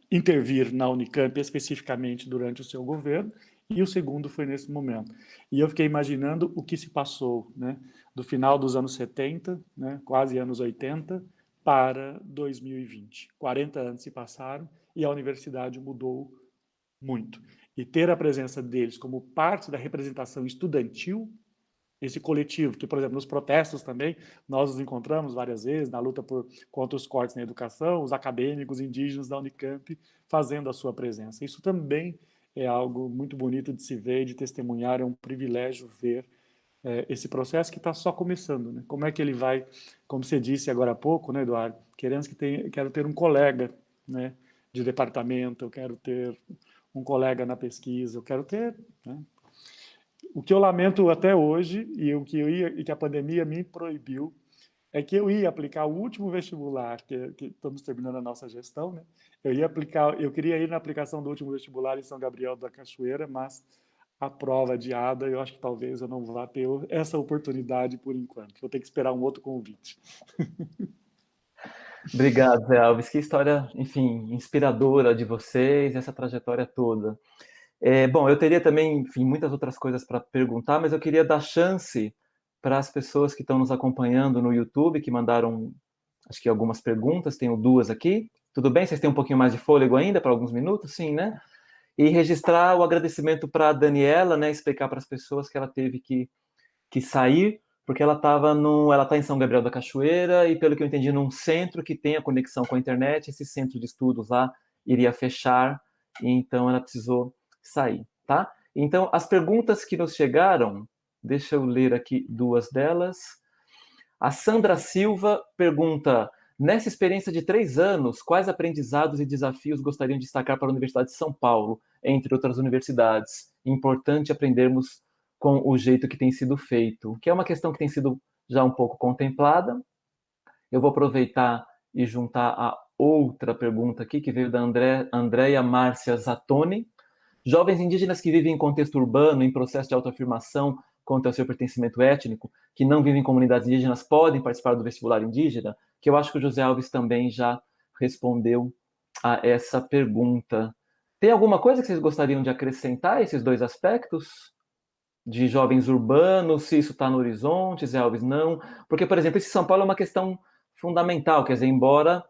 intervir na Unicamp especificamente durante o seu governo, e o segundo foi nesse momento. E eu fiquei imaginando o que se passou, né, do final dos anos 70, né, quase anos 80, para 2020. 40 anos se passaram e a universidade mudou muito. E ter a presença deles como parte da representação estudantil, esse coletivo, que, por exemplo, nos protestos também, nós nos encontramos várias vezes na luta contra os cortes na educação, os acadêmicos indígenas da Unicamp fazendo a sua presença. Isso também é algo muito bonito de se ver e de testemunhar, é um privilégio ver esse processo que está só começando, né? Como é que ele vai, como você disse agora há pouco, né, Eduardo, quero ter um colega, né, de departamento, eu quero ter um colega na pesquisa, eu quero ter, né? O que eu lamento até hoje, e que a pandemia me proibiu, é que eu ia aplicar o último vestibular, que estamos terminando a nossa gestão, né? Eu queria ir na aplicação do último vestibular em São Gabriel da Cachoeira, mas a prova adiada, eu acho que talvez eu não vá ter essa oportunidade por enquanto. Vou ter que esperar um outro convite. Obrigado, Zé Alves. Que história, enfim, inspiradora de vocês, essa trajetória toda. Bom, eu teria também, enfim, muitas outras coisas para perguntar, mas eu queria dar chance para as pessoas que estão nos acompanhando no YouTube, que mandaram, acho que algumas perguntas, tenho duas aqui. Tudo bem? Vocês têm um pouquinho mais de fôlego ainda para alguns minutos? Sim, né? E registrar o agradecimento para a Daniela, né? Explicar para as pessoas que ela teve que sair, porque ela está em São Gabriel da Cachoeira e, pelo que eu entendi, num centro que tem a conexão com a internet, esse centro de estudos lá iria fechar, e então ela precisou sair, tá? Então, as perguntas que nos chegaram, deixa eu ler aqui duas delas. A Sandra Silva pergunta: nessa experiência de 3 anos, quais aprendizados e desafios gostariam de destacar para a Universidade de São Paulo, entre outras universidades? Importante aprendermos com o jeito que tem sido feito, que é uma questão que tem sido já um pouco contemplada. Eu vou aproveitar e juntar a outra pergunta aqui, que veio da Andréia Márcia Zattoni. Jovens indígenas que vivem em contexto urbano, em processo de autoafirmação quanto ao seu pertencimento étnico, que não vivem em comunidades indígenas, podem participar do vestibular indígena? Que eu acho que o José Alves também já respondeu a essa pergunta. Tem alguma coisa que vocês gostariam de acrescentar a esses dois aspectos? De jovens urbanos, se isso está no horizonte, Zé Alves, não. Porque, por exemplo, esse São Paulo é uma questão fundamental, quer dizer, embora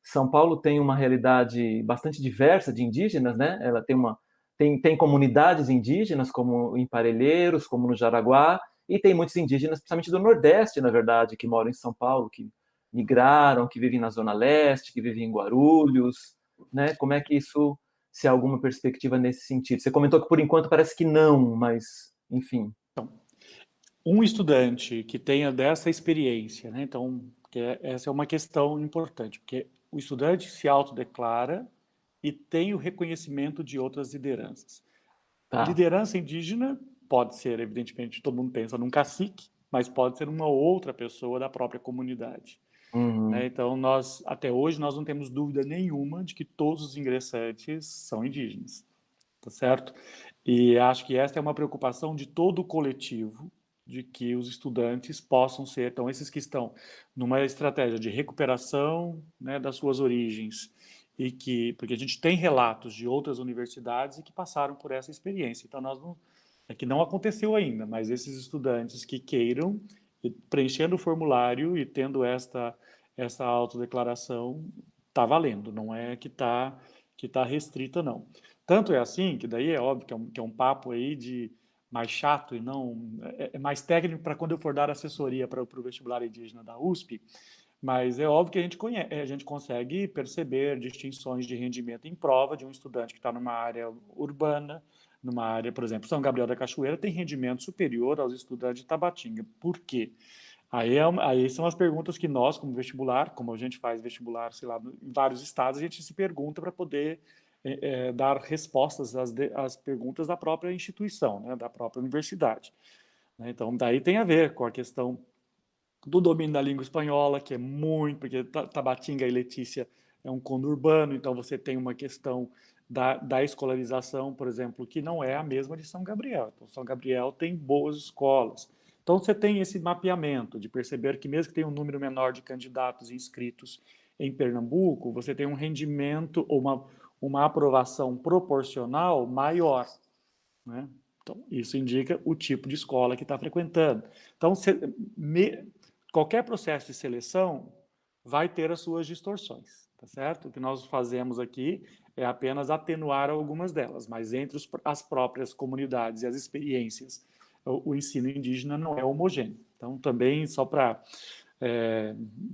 São Paulo tenha uma realidade bastante diversa de indígenas, né? Ela tem comunidades indígenas, como em Parelheiros, como no Jaraguá, e tem muitos indígenas, principalmente do Nordeste, na verdade, que moram em São Paulo, que migraram, que vivem na Zona Leste, que vivem em Guarulhos, né? Como é que isso, se há alguma perspectiva nesse sentido? Você comentou que, por enquanto, parece que não, mas, enfim. Então, um estudante que tenha dessa experiência, né? Então, essa é uma questão importante, porque o estudante se autodeclara e tem o reconhecimento de outras lideranças. Tá. Liderança indígena pode ser, evidentemente, todo mundo pensa num cacique, mas pode ser uma outra pessoa da própria comunidade. Né? Então, até hoje, nós não temos dúvida nenhuma de que todos os ingressantes são indígenas, tá certo? E acho que esta é uma preocupação de todo o coletivo, de que os estudantes possam ser, então, esses que estão numa estratégia de recuperação, né, das suas origens, porque a gente tem relatos de outras universidades e que passaram por essa experiência, então é que não aconteceu ainda, mas esses estudantes que queiram, preenchendo o formulário e tendo essa autodeclaração, está valendo, não é que tá restrita, não. Tanto é assim, que daí é óbvio que é um papo aí de mais chato e não... É mais técnico para quando eu for dar assessoria para o vestibular indígena da USP, mas é óbvio que a gente consegue perceber distinções de rendimento em prova de um estudante que está numa área urbana, numa área, por exemplo, São Gabriel da Cachoeira tem rendimento superior aos estudantes de Tabatinga. Por quê? Aí são as perguntas que nós, como vestibular, como a gente faz vestibular, sei lá, em vários estados, a gente se pergunta para poder dar respostas às perguntas da própria instituição, né, da própria universidade. Então, daí tem a ver com a questão do domínio da língua espanhola, que é muito, porque Tabatinga e Letícia é um conurbano, então você tem uma questão da escolarização, por exemplo, que não é a mesma de São Gabriel. Então, São Gabriel tem boas escolas. Então, você tem esse mapeamento de perceber que, mesmo que tenha um número menor de candidatos inscritos em Pernambuco, você tem um rendimento ou uma aprovação proporcional maior, né? Então, isso indica o tipo de escola que está frequentando. Então, qualquer processo de seleção vai ter as suas distorções, tá certo? O que nós fazemos aqui é apenas atenuar algumas delas, mas entre as próprias comunidades e as experiências, o ensino indígena não é homogêneo. Então, também, só para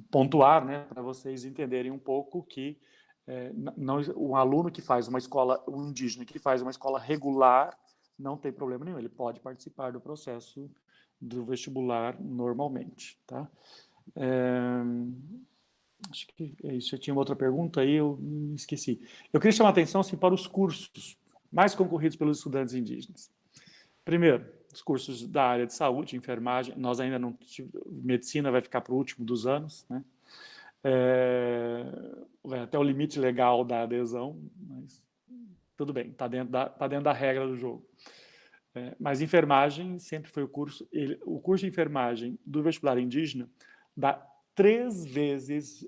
pontuar, né, para vocês entenderem um pouco que um aluno que faz uma escola, um indígena que faz uma escola regular, não tem problema nenhum, ele pode participar do processo do vestibular normalmente, tá? Acho que é isso. Eu tinha uma outra pergunta aí, eu esqueci. Eu queria chamar a atenção assim, para os cursos mais concorridos pelos estudantes indígenas. Primeiro, os cursos da área de saúde, enfermagem, nós ainda não... Medicina vai ficar para o último dos anos, né? Vai até o limite legal da adesão, mas tudo bem, está dentro da regra do jogo. Mas enfermagem sempre foi o curso de enfermagem do vestibular indígena dá 3 vezes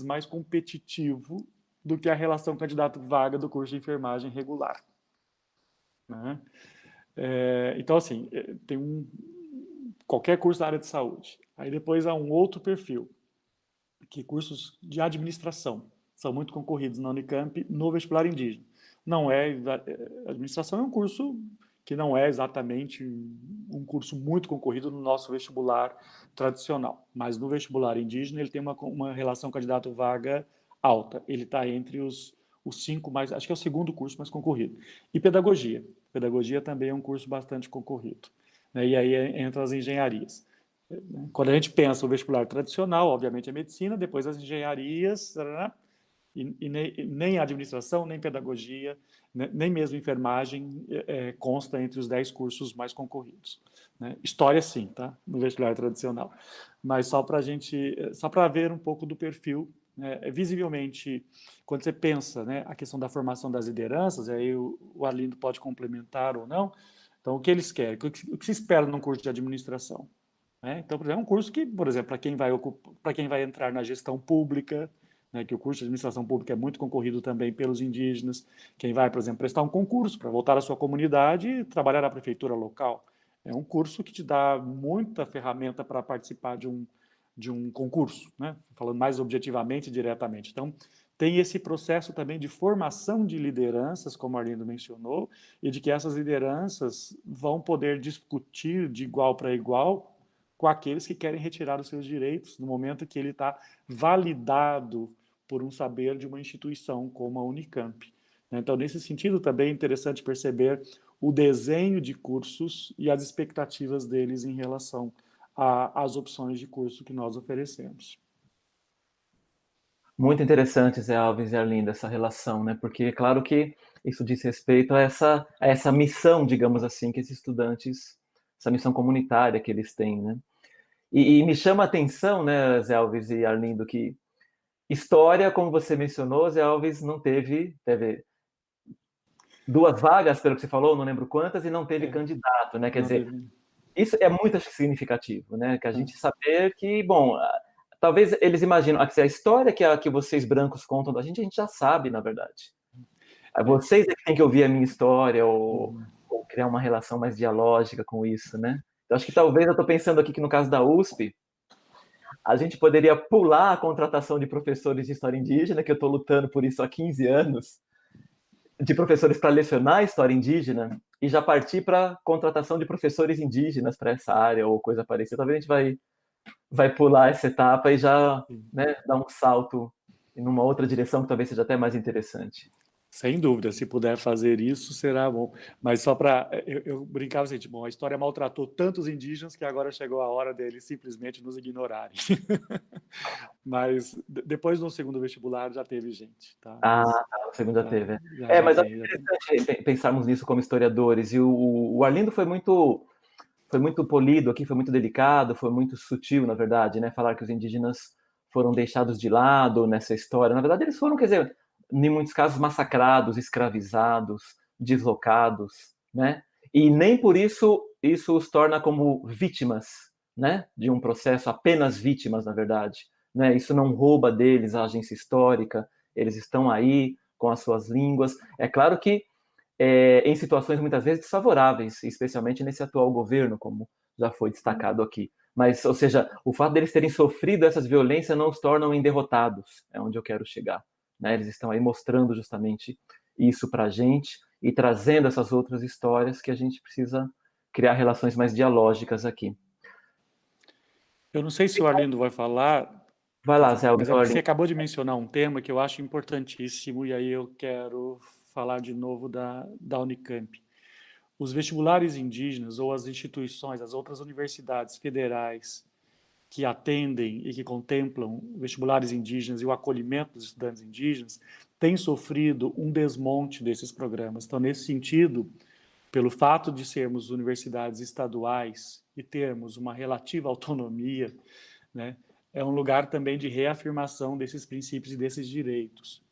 mais competitivo do que a relação candidato-vaga do curso de enfermagem regular. Né? Então, assim, tem qualquer curso da área de saúde. Aí depois há um outro perfil, que cursos de administração são muito concorridos na Unicamp no vestibular indígena. Administração é um curso que não é exatamente um curso muito concorrido no nosso vestibular tradicional, mas no vestibular indígena ele tem uma relação candidato-vaga alta. Ele está entre os 5 mais, acho que é o segundo curso mais concorrido. E pedagogia. Pedagogia também é um curso bastante concorrido. Né? E aí entra as engenharias. Quando a gente pensa o vestibular tradicional, obviamente é medicina, depois as engenharias, e nem administração, nem pedagogia, nem mesmo enfermagem consta entre os 10 cursos mais concorridos. Né? História sim, tá? No vestibular tradicional. Mas só para ver um pouco do perfil, né? Visivelmente, quando você pensa, né, a questão da formação das lideranças, e aí o Arlindo pode complementar ou não, então o que eles querem, o que se espera num curso de administração? Então, por exemplo, é um curso que, por exemplo, para quem vai entrar na gestão pública, né, que o curso de administração pública é muito concorrido também pelos indígenas, quem vai, por exemplo, prestar um concurso para voltar à sua comunidade e trabalhar na prefeitura local. É um curso que te dá muita ferramenta para participar de um concurso, né, falando mais objetivamente e diretamente. Então, tem esse processo também de formação de lideranças, como o Arlindo mencionou, e de que essas lideranças vão poder discutir de igual para igual com aqueles que querem retirar os seus direitos no momento que ele está validado por um saber de uma instituição como a Unicamp. Então, nesse sentido, também é interessante perceber o desenho de cursos e as expectativas deles em relação às opções de curso que nós oferecemos. Muito interessante, Zé Alves e Arlinda, essa relação, né? Porque é claro que isso diz respeito a essa missão, digamos assim, que esses estudantes, essa missão comunitária que eles têm, né? E me chama a atenção, né, Zé Alves e Arlindo, que história, como você mencionou, Zé Alves não teve 2 vagas, pelo que você falou, não lembro quantas, e não teve candidato, né? Quer dizer, isso é muito significativo, né? Que a gente saber que, bom, talvez eles imaginam, a história que vocês brancos contam da gente, a gente já sabe, na verdade. Vocês é que têm que ouvir a minha história, ou criar uma relação mais dialógica com isso, né? Então, acho que talvez, eu estou pensando aqui que no caso da USP, a gente poderia pular a contratação de professores de história indígena, que eu estou lutando por isso há 15 anos, de professores para lecionar história indígena, e já partir para a contratação de professores indígenas para essa área, ou coisa parecida. Talvez a gente vai pular essa etapa e já, né, dar um salto em uma outra direção que talvez seja até mais interessante. Sem dúvida, se puder fazer isso, será bom. Mas só para... Eu brincava assim, bom, a história maltratou tantos indígenas que agora chegou a hora deles simplesmente nos ignorarem. Mas depois do segundo vestibular já teve gente. Tá? O segundo já teve. Mas é interessante pensarmos nisso como historiadores. E o Arlindo foi muito polido aqui, foi muito delicado, foi muito sutil, na verdade, né? Falar que os indígenas foram deixados de lado nessa história. Na verdade, eles foram, quer dizer, em muitos casos, massacrados, escravizados, deslocados, né? E nem por isso os torna como vítimas, né? De um processo, apenas vítimas, na verdade. Né? Isso não rouba deles a agência histórica, eles estão aí com as suas línguas. É claro que em situações muitas vezes desfavoráveis, especialmente nesse atual governo, como já foi destacado aqui. Mas, ou seja, o fato deles terem sofrido essas violências não os tornam em derrotados, é onde eu quero chegar. Né? Eles estão aí mostrando justamente isso para a gente e trazendo essas outras histórias que a gente precisa criar relações mais dialógicas aqui. Eu não sei se o Arlindo vai falar, vai lá, Zé, mas você acabou de mencionar um tema que eu acho importantíssimo, e aí eu quero falar de novo da Unicamp. os vestibulares indígenas ou as instituições, as outras universidades federais que atendem e que contemplam vestibulares indígenas e o acolhimento dos estudantes indígenas têm sofrido um desmonte desses programas. Então, nesse sentido, pelo fato de sermos universidades estaduais e termos uma relativa autonomia, né, é um lugar também de reafirmação desses princípios e desses direitos.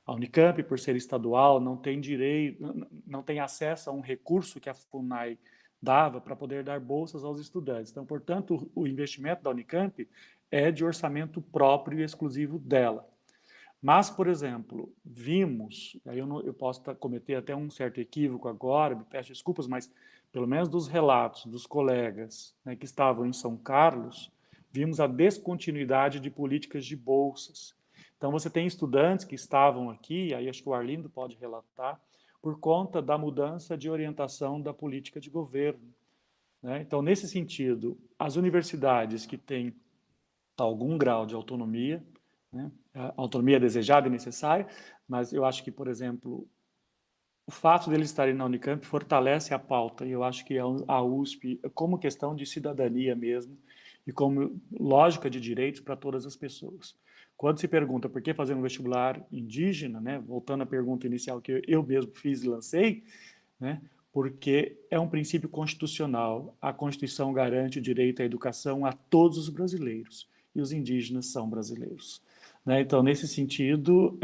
A Unicamp, por ser estadual, não tem direito, não tem acesso a um recurso que a FUNAI dava para poder dar bolsas aos estudantes. Então, portanto, o investimento da Unicamp é de orçamento próprio e exclusivo dela. Mas, por exemplo, vimos, aí eu posso cometer até um certo equívoco agora, me peço desculpas, mas pelo menos dos relatos dos colegas, né, que estavam em São Carlos, vimos a descontinuidade de políticas de bolsas. Então, você tem estudantes que estavam aqui, aí acho que o Arlindo pode relatar, por conta da mudança de orientação da política de governo, né? Então, nesse sentido, as universidades que têm algum grau de autonomia, né, a autonomia desejada e necessária, mas eu acho que, por exemplo, o fato deles estarem na Unicamp fortalece a pauta, e eu acho que a USP, como questão de cidadania mesmo, e como lógica de direitos para todas as pessoas. Quando se pergunta por que fazer um vestibular indígena, né, voltando à pergunta inicial que eu mesmo fiz e lancei, né, porque é um princípio constitucional. A Constituição garante o direito à educação a todos os brasileiros, e os indígenas são brasileiros, né? Então, nesse sentido,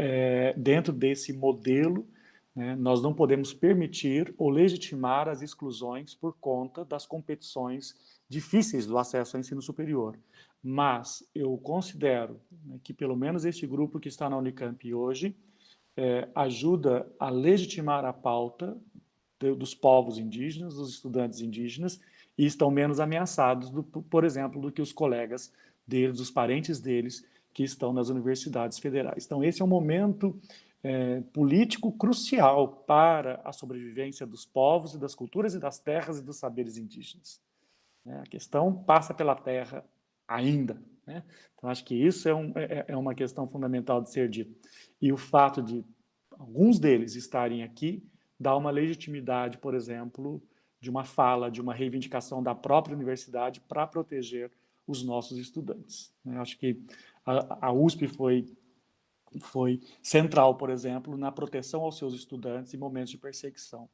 dentro desse modelo, né, nós não podemos permitir ou legitimar as exclusões por conta das competições difíceis do acesso ao ensino superior. Mas eu considero, né, que pelo menos este grupo que está na Unicamp hoje ajuda a legitimar a pauta dos povos indígenas, dos estudantes indígenas, e estão menos ameaçados, por exemplo, do que os colegas deles, os parentes deles, que estão nas universidades federais. Então, esse é um momento político crucial para a sobrevivência dos povos e das culturas e das terras e dos saberes indígenas. A questão passa pela terra ainda, né? Então, acho que isso é uma questão fundamental de ser dito. E o fato de alguns deles estarem aqui dá uma legitimidade, por exemplo, de uma fala, de uma reivindicação da própria universidade para proteger os nossos estudantes. Acho que a USP foi central, por exemplo, na proteção aos seus estudantes em momentos de perseguição.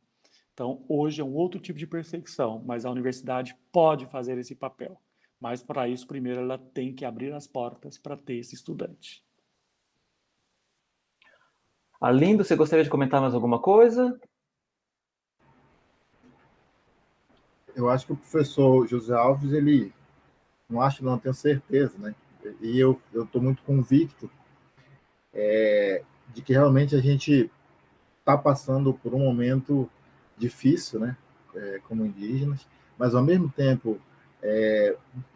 Então, hoje é um outro tipo de perseguição, mas a universidade pode fazer esse papel. Mas, para isso, primeiro ela tem que abrir as portas para ter esse estudante. Arlindo, você gostaria de comentar mais alguma coisa? Eu acho que o professor José Alves, ele, não tenho certeza, né? E eu estou muito convicto de que realmente a gente está passando por um momento difícil, né? Como indígenas, mas ao mesmo tempo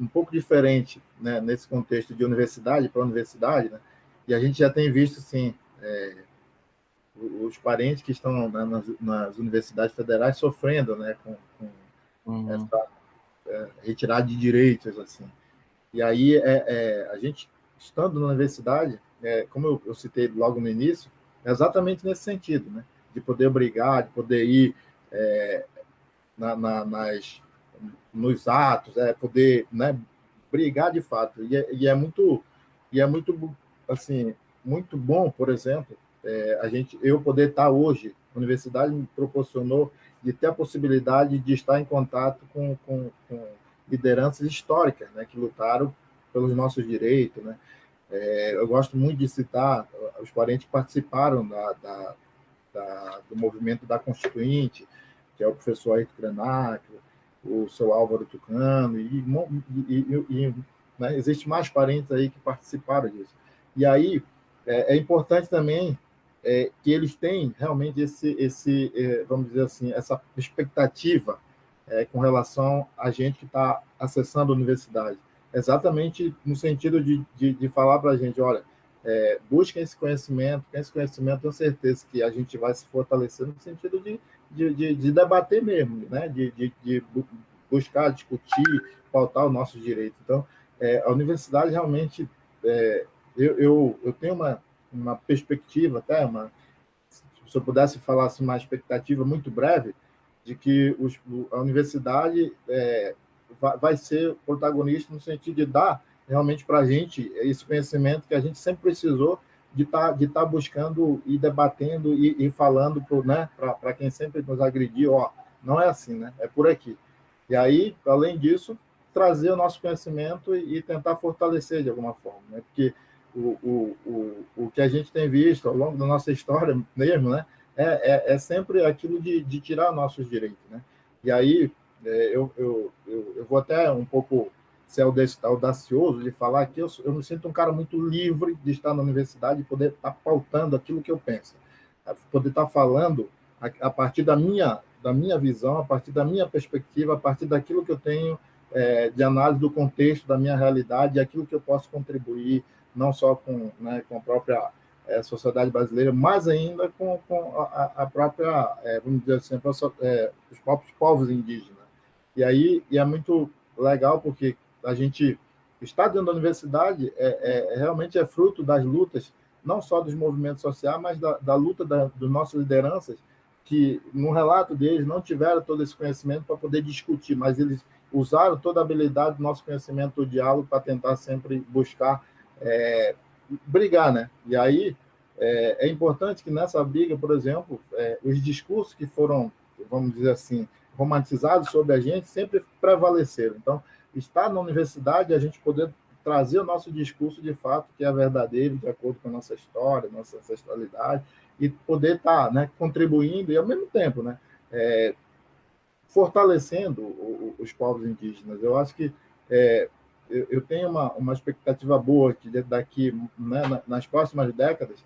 um pouco diferente, né? Nesse contexto de universidade para universidade, né? E a gente já tem visto, assim, os parentes que estão nas universidades federais sofrendo, né? Com essa retirada de direitos, assim. E aí, a gente, estando na universidade, como eu citei logo no início, é exatamente nesse sentido, né? De poder brigar, de poder ir nos atos, poder, né, brigar de fato. E é muito, assim, muito bom, por exemplo, eu poder estar hoje, a universidade me proporcionou de ter a possibilidade de estar em contato com lideranças históricas, né, que lutaram pelos nossos direitos, né? Eu gosto muito de citar os parentes que participaram do movimento da Constituinte, que é o professor Ayrton Krenak, o seu Álvaro Tucano, né, existe mais parentes aí que participaram disso. E aí é importante também que eles têm realmente vamos dizer assim, essa expectativa com relação a gente que está acessando a universidade. Exatamente no sentido de falar para a gente, olha, busquem esse conhecimento, tenho certeza que a gente vai se fortalecer no sentido de debater mesmo, né? de buscar, discutir, pautar os nossos direitos. Então, a universidade realmente, eu tenho uma perspectiva, até se eu pudesse falar assim, uma expectativa muito breve, de que a universidade vai ser protagonista no sentido de dar realmente para a gente esse conhecimento que a gente sempre precisou de tá buscando e debatendo e falando para quem sempre nos agrediu, não é assim, né? É por aqui. E aí, além disso, trazer o nosso conhecimento e tentar fortalecer de alguma forma, né? Porque o que a gente tem visto ao longo da nossa história mesmo, né? É sempre aquilo de tirar nossos direitos, né? E aí, eu vou até um pouco ser audacioso de falar que eu me sinto um cara muito livre de estar na universidade e poder estar pautando aquilo que eu penso, poder estar falando a partir da minha visão, a partir da minha perspectiva, a partir daquilo que eu tenho de análise do contexto, da minha realidade, e aquilo que eu posso contribuir, não só com a própria sociedade brasileira, mas ainda com a própria, vamos dizer assim, os próprios povos indígenas. E aí é muito legal, porque a gente está dentro da universidade realmente é fruto das lutas, não só dos movimentos sociais, mas da luta das nossas lideranças, que no relato deles não tiveram todo esse conhecimento para poder discutir, mas eles usaram toda a habilidade do nosso conhecimento do diálogo para tentar sempre buscar brigar, né? E aí é importante que nessa briga, por exemplo, os discursos que foram, vamos dizer assim, romantizados sobre a gente sempre prevaleceram. Então, estar na universidade, a gente poder trazer o nosso discurso de fato, que é verdadeiro, de acordo com a nossa história, nossa ancestralidade, e poder estar contribuindo e, ao mesmo tempo, fortalecendo os povos indígenas. Eu acho que eu tenho uma expectativa boa que daqui, nas próximas décadas,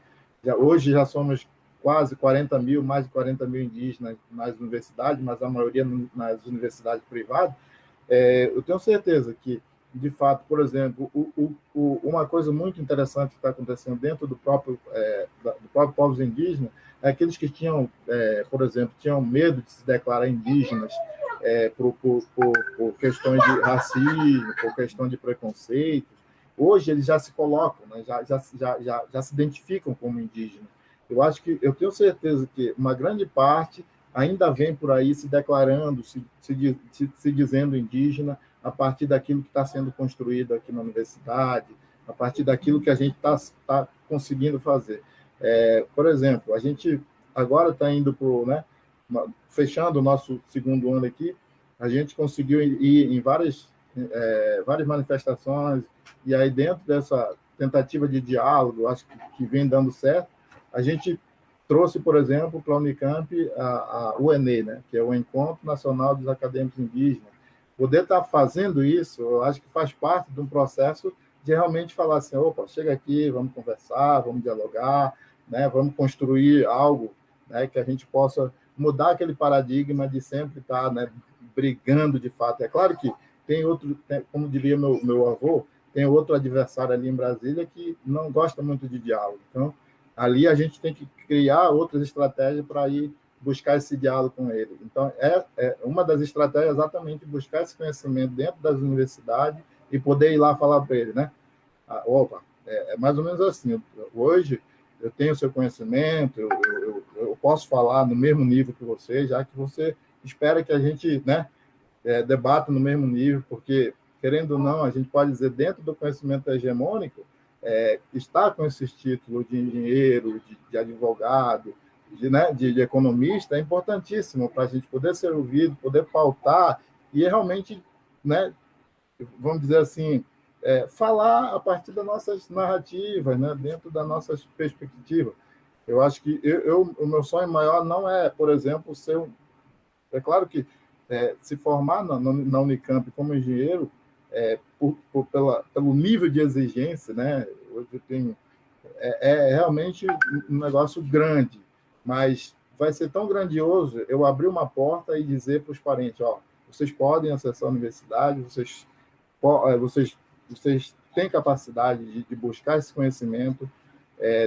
hoje já somos quase 40 mil, mais de 40 mil indígenas nas universidades, mas a maioria nas universidades privadas. Eu tenho certeza que, de fato, por exemplo, uma coisa muito interessante que está acontecendo dentro do próprio povos indígenas é aqueles que tinham, por exemplo, tinham medo de se declarar indígenas por questões de racismo, por questão de preconceito. Hoje eles já se colocam, né, já se identificam como indígenas. Eu tenho certeza que uma grande parte ainda vem por aí se declarando, se dizendo indígena, a partir daquilo que está sendo construído aqui na universidade, a partir daquilo que a gente está conseguindo fazer. Por exemplo, a gente agora está indo para, fechando o nosso segundo ano aqui, a gente conseguiu ir em várias manifestações, e aí dentro dessa tentativa de diálogo, acho que vem dando certo, a gente trouxe, por exemplo, para a Unicamp a UNE, né, que é o Encontro Nacional dos Acadêmicos Indígenas. Poder estar fazendo isso, eu acho que faz parte de um processo de realmente falar assim, opa, chega aqui, vamos conversar, vamos dialogar, né, vamos construir algo, né, que a gente possa mudar aquele paradigma de sempre estar, brigando de fato. É claro que tem outro, como diria meu avô, tem outro adversário ali em Brasília que não gosta muito de diálogo. Então, ali a gente tem que criar outras estratégias para ir buscar esse diálogo com ele. Então, uma das estratégias é exatamente buscar esse conhecimento dentro das universidades e poder ir lá falar para ele, né? É mais ou menos assim. Hoje, eu tenho o seu conhecimento, eu posso falar no mesmo nível que você, já que você espera que a gente, debata no mesmo nível, porque, querendo ou não, a gente pode dizer, dentro do conhecimento hegemônico, estar com esses títulos de engenheiro, de advogado, de economista, é importantíssimo para a gente poder ser ouvido, poder pautar e realmente, vamos dizer assim, falar a partir das nossas narrativas, dentro das nossas perspectivas. Eu acho que o meu sonho maior não é, por exemplo, é claro que se formar na Unicamp como engenheiro, pelo nível de exigência, hoje eu tenho, realmente um negócio grande, mas vai ser tão grandioso eu abrir uma porta e dizer para os parentes, vocês podem acessar a universidade, vocês têm capacidade de buscar esse conhecimento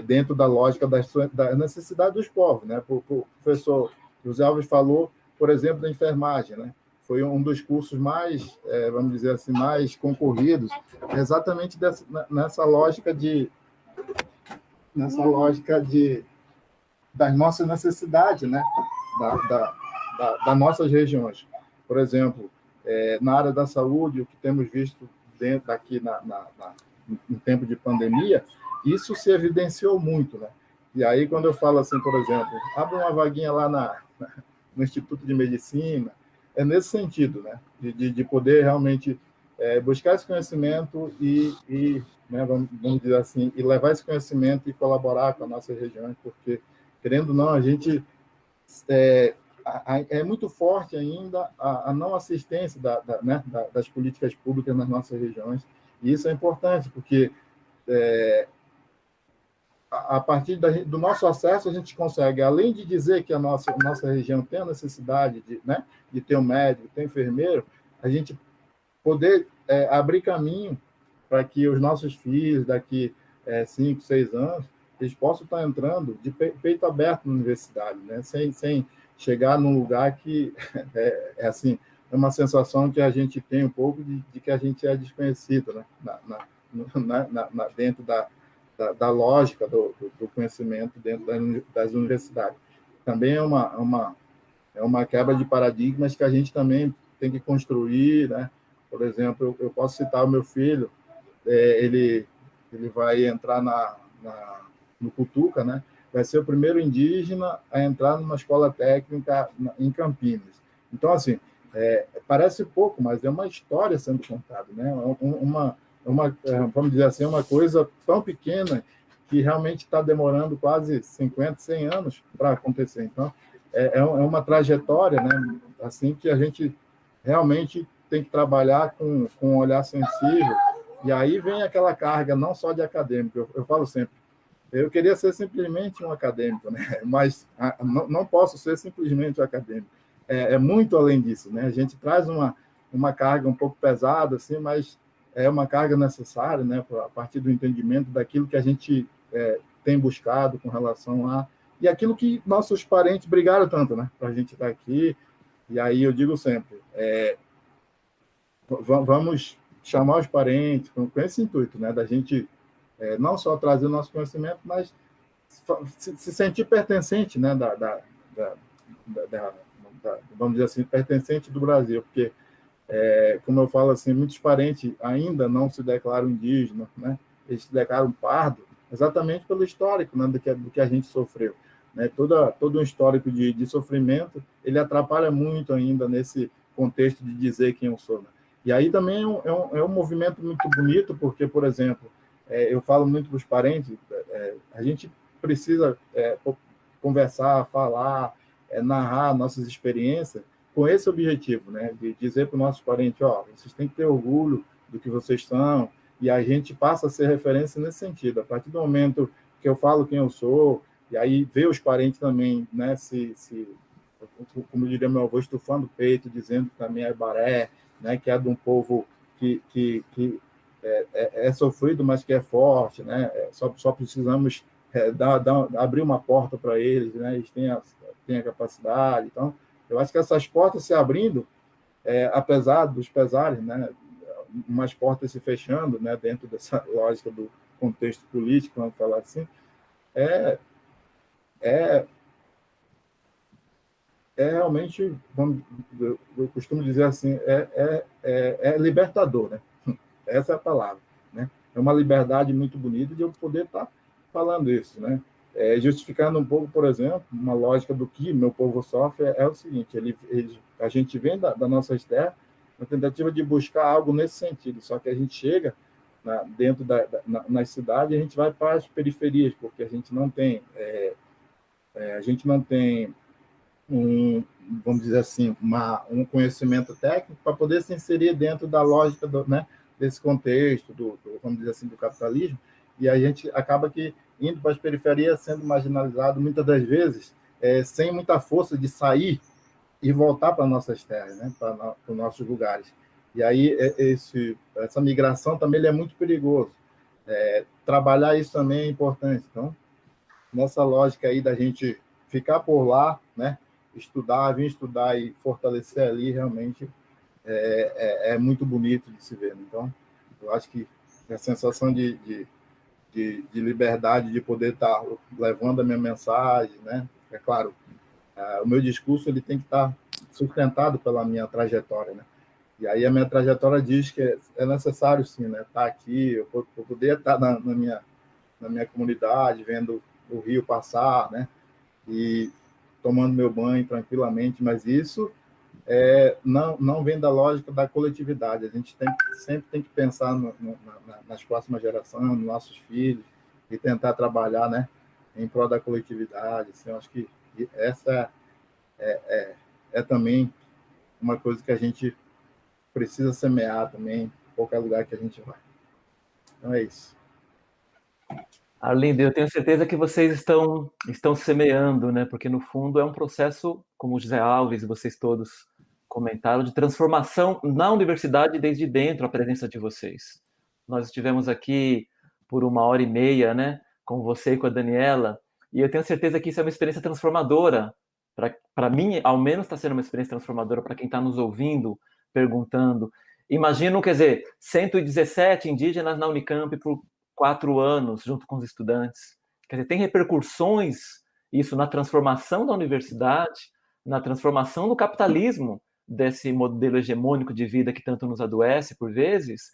dentro da lógica da necessidade dos povos, né? O professor José Alves falou, por exemplo, da enfermagem, né? Foi um dos cursos mais, vamos dizer assim, mais concorridos, exatamente nessa lógica das nossas necessidades, né? das nossas regiões. Por exemplo, na área da saúde, o que temos visto dentro aqui no tempo de pandemia, isso se evidenciou muito, né? E aí, quando eu falo assim, por exemplo, abre uma vaguinha lá no Instituto de Medicina, é nesse sentido, né? De poder realmente buscar esse conhecimento né, vamos dizer assim, e levar esse conhecimento e colaborar com as nossas regiões, porque, querendo ou não, a gente é muito forte ainda a não assistência né, das políticas públicas nas nossas regiões, e isso é importante, porque a partir do nosso acesso, a gente consegue, além de dizer que a nossa região tem a necessidade né, de ter um médico, ter um enfermeiro, a gente poder abrir caminho para que os nossos filhos, daqui 5, 6 anos, eles possam estar entrando de peito aberto na universidade, né? Sem chegar num lugar que assim, é uma sensação que a gente tem um pouco de que a gente é desconhecido, né? Dentro da lógica do conhecimento dentro das universidades. Também é uma quebra de paradigmas que a gente também tem que construir, né? Por exemplo, eu posso citar o meu filho, ele vai entrar no Cutuca, né? Vai ser o primeiro indígena a entrar numa escola técnica em Campinas. Então, assim, parece pouco, mas é uma história sendo contada, né? Vamos dizer assim, uma coisa tão pequena que realmente está demorando quase 50, 100 anos para acontecer. Então, é uma trajetória, né? Assim, que a gente realmente tem que trabalhar com um olhar sensível, e aí vem aquela carga não só de acadêmico, eu falo sempre, eu queria ser simplesmente um acadêmico, né? Mas não posso ser simplesmente um acadêmico, é muito além disso, né? A gente traz uma carga um pouco pesada, assim, mas é uma carga necessária, né? A partir do entendimento daquilo que a gente tem buscado com relação a... E aquilo que nossos parentes brigaram tanto, né? Para a gente estar aqui. E aí eu digo sempre, vamos chamar os parentes com esse intuito, né? Da gente não só trazer o nosso conhecimento, mas se sentir pertencente, né? Vamos dizer assim, pertencente do Brasil, porque, como eu falo assim, muitos parentes ainda não se declaram indígenas, né? Eles se declaram pardo, exatamente pelo histórico, né? do que a gente sofreu. Né? Todo um histórico de sofrimento, ele atrapalha muito ainda nesse contexto de dizer quem eu sou. Né? E aí também é um movimento muito bonito, porque, por exemplo, eu falo muito para os parentes, a gente precisa conversar, falar, narrar nossas experiências com esse objetivo, né? De dizer para os nossos parentes, vocês têm que ter orgulho do que vocês são, e a gente passa a ser referência nesse sentido. A partir do momento que eu falo quem eu sou, e aí ver os parentes também, né, como diria meu avô, estufando o peito, dizendo que também é baré, né, que é de um povo que é sofrido, mas que é forte, né, só precisamos abrir uma porta para eles, né, eles têm a capacidade. Então, eu acho que essas portas se abrindo, apesar dos pesares, né, umas portas se fechando, né, dentro dessa lógica do contexto político, vamos falar assim, realmente, eu costumo dizer assim, é libertador, né? Essa é a palavra, né? É uma liberdade muito bonita de eu poder estar falando isso, né? Justificando um pouco, por exemplo, uma lógica do que meu povo sofre é o seguinte, a gente vem das nossas terras na tentativa de buscar algo nesse sentido, só que a gente chega dentro nas cidades, a gente vai para as periferias, porque a gente não tem vamos dizer assim, um conhecimento técnico para poder se inserir dentro da lógica né, desse contexto, vamos dizer assim, do capitalismo, e a gente acaba que indo para as periferias sendo marginalizado, muitas das vezes, sem muita força de sair e voltar para nossas terras, né, para os nossos lugares. E aí essa migração também é muito perigoso. Trabalhar isso também é importante. Então, nessa lógica aí da gente ficar por lá, né, vir estudar e fortalecer ali, realmente é muito bonito de se ver. Então, eu acho que a sensação de liberdade, de poder estar levando a minha mensagem, né, é claro, o meu discurso ele tem que estar sustentado pela minha trajetória, né? E aí a minha trajetória diz que é necessário, sim, né, estar aqui, eu poder estar na minha comunidade, vendo o rio passar, né, e tomando meu banho tranquilamente, mas isso não vem da lógica da coletividade. A gente sempre tem que pensar nas próximas gerações, nos nossos filhos, e tentar trabalhar, né, em prol da coletividade. Assim, eu acho que essa é também uma coisa que a gente precisa semear também em qualquer lugar que a gente vai. Então é isso. Arlindo, eu tenho certeza que vocês estão semeando, né? Porque no fundo é um processo, como o José Alves e vocês todos comentaram, de transformação na universidade desde dentro, a presença de vocês. Nós estivemos aqui por 1h30, né? Com você e com a Daniela, e eu tenho certeza que isso é uma experiência transformadora. Para mim, ao menos, está sendo uma experiência transformadora para quem está nos ouvindo, perguntando. Imagino, quer dizer, 117 indígenas na Unicamp por 4 anos, junto com os estudantes. Quer dizer, tem repercussões isso na transformação da universidade, na transformação do capitalismo, desse modelo hegemônico de vida que tanto nos adoece por vezes,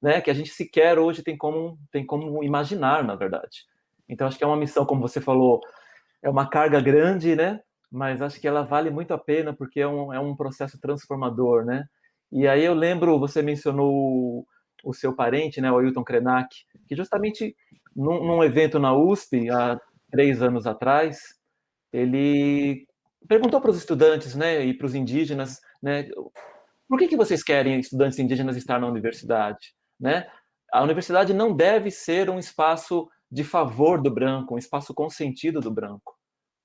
né, que a gente sequer hoje tem como imaginar, na verdade. Então, acho que é uma missão, como você falou, é uma carga grande, né, mas acho que ela vale muito a pena, porque é um processo transformador, né. E aí eu lembro, você mencionou o seu parente, né, o Ailton Krenak, que justamente num evento na USP, há 3 anos atrás, ele perguntou para os estudantes, né, e para os indígenas, né, por que vocês querem, estudantes indígenas, estar na universidade, né? A universidade não deve ser um espaço de favor do branco, um espaço consentido do branco,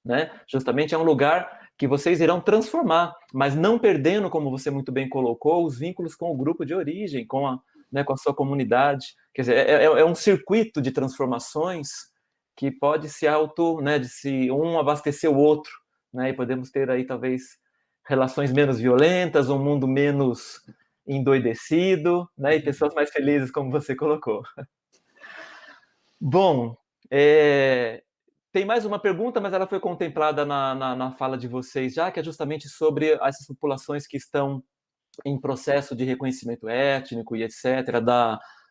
né? Justamente é um lugar que vocês irão transformar, mas não perdendo, como você muito bem colocou, os vínculos com o grupo de origem, com a sua comunidade. Quer dizer, é um circuito de transformações que pode se né, de se um abastecer o outro, né? E podemos ter aí talvez relações menos violentas, um mundo menos endoidecido, né? E pessoas mais felizes, como você colocou. Bom, tem mais uma pergunta, mas ela foi contemplada na fala de vocês já, que é justamente sobre essas populações que estão em processo de reconhecimento étnico e etc.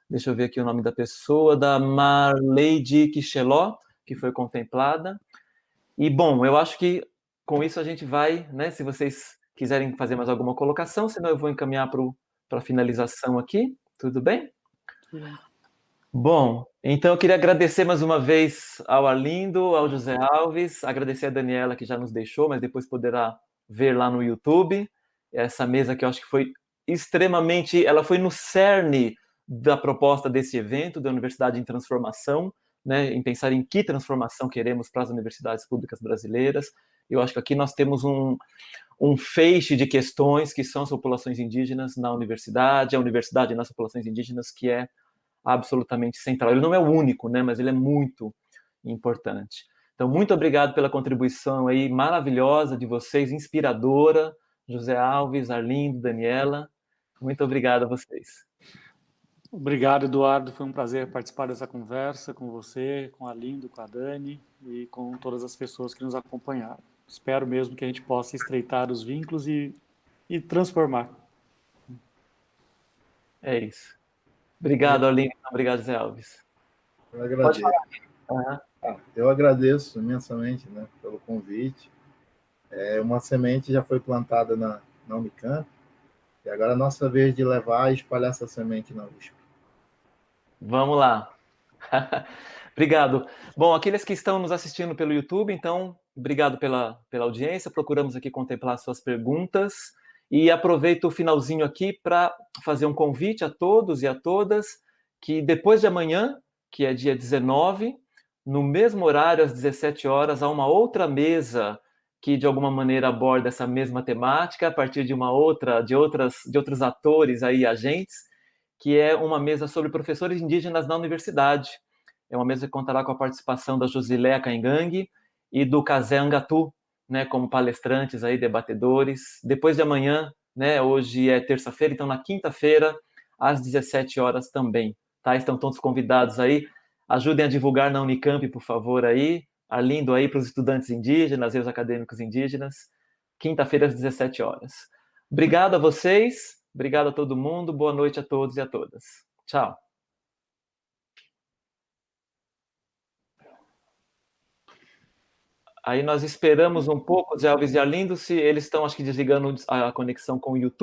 Deixa eu ver aqui o nome da pessoa, da Marleide Quixeló, que foi contemplada. E, bom, eu acho que com isso a gente vai, né, se vocês quiserem fazer mais alguma colocação, senão eu vou encaminhar para a finalização aqui, tudo bem? Bom, então eu queria agradecer mais uma vez ao Arlindo, ao José Alves, agradecer a Daniela que já nos deixou, mas depois poderá ver lá no YouTube, essa mesa que eu acho que foi extremamente, ela foi no cerne da proposta desse evento, da Universidade em Transformação, né, em pensar em que transformação queremos para as universidades públicas brasileiras. Eu acho que aqui nós temos um feixe de questões que são as populações indígenas na universidade, a universidade nas populações indígenas, que é absolutamente central. Ele não é o único, né, mas ele é muito importante. Então, muito obrigado pela contribuição aí maravilhosa de vocês, inspiradora, José Alves, Arlindo, Daniela. Muito obrigado a vocês. Obrigado, Eduardo. Foi um prazer participar dessa conversa com você, com a Arlindo, com a Dani e com todas as pessoas que nos acompanharam. Espero mesmo que a gente possa estreitar os vínculos e transformar. É isso. Obrigado, Arlindo. Obrigado, José Alves. Eu agradeço. Eu agradeço imensamente, né, pelo convite. Uma semente já foi plantada na Unicamp, e agora é a nossa vez de levar e espalhar essa semente na USP. Vamos lá. Obrigado. Bom, aqueles que estão nos assistindo pelo YouTube, então, obrigado pela audiência. Procuramos aqui contemplar suas perguntas. E aproveito o finalzinho aqui para fazer um convite a todos e a todas que depois de amanhã, que é dia 19, no mesmo horário, às 17 horas, há uma outra mesa que, de alguma maneira, aborda essa mesma temática, a partir de outros atores aí, agentes, que é uma mesa sobre professores indígenas na universidade. É uma mesa que contará com a participação da Josiléa Caingangue e do Kazé Angatu, né, como palestrantes aí, debatedores. Depois de amanhã, né, hoje é terça-feira, então na quinta-feira, às 17 horas também, tá? Estão todos convidados aí. Ajudem a divulgar na Unicamp, por favor, aí. Arlindo aí para os estudantes indígenas e os acadêmicos indígenas. quinta-feira às 17 horas. Obrigado a vocês, obrigado a todo mundo, boa noite a todos e a todas. Tchau. Aí nós esperamos um pouco, Zé Alves e Arlindo, se eles estão, acho que, desligando a conexão com o YouTube.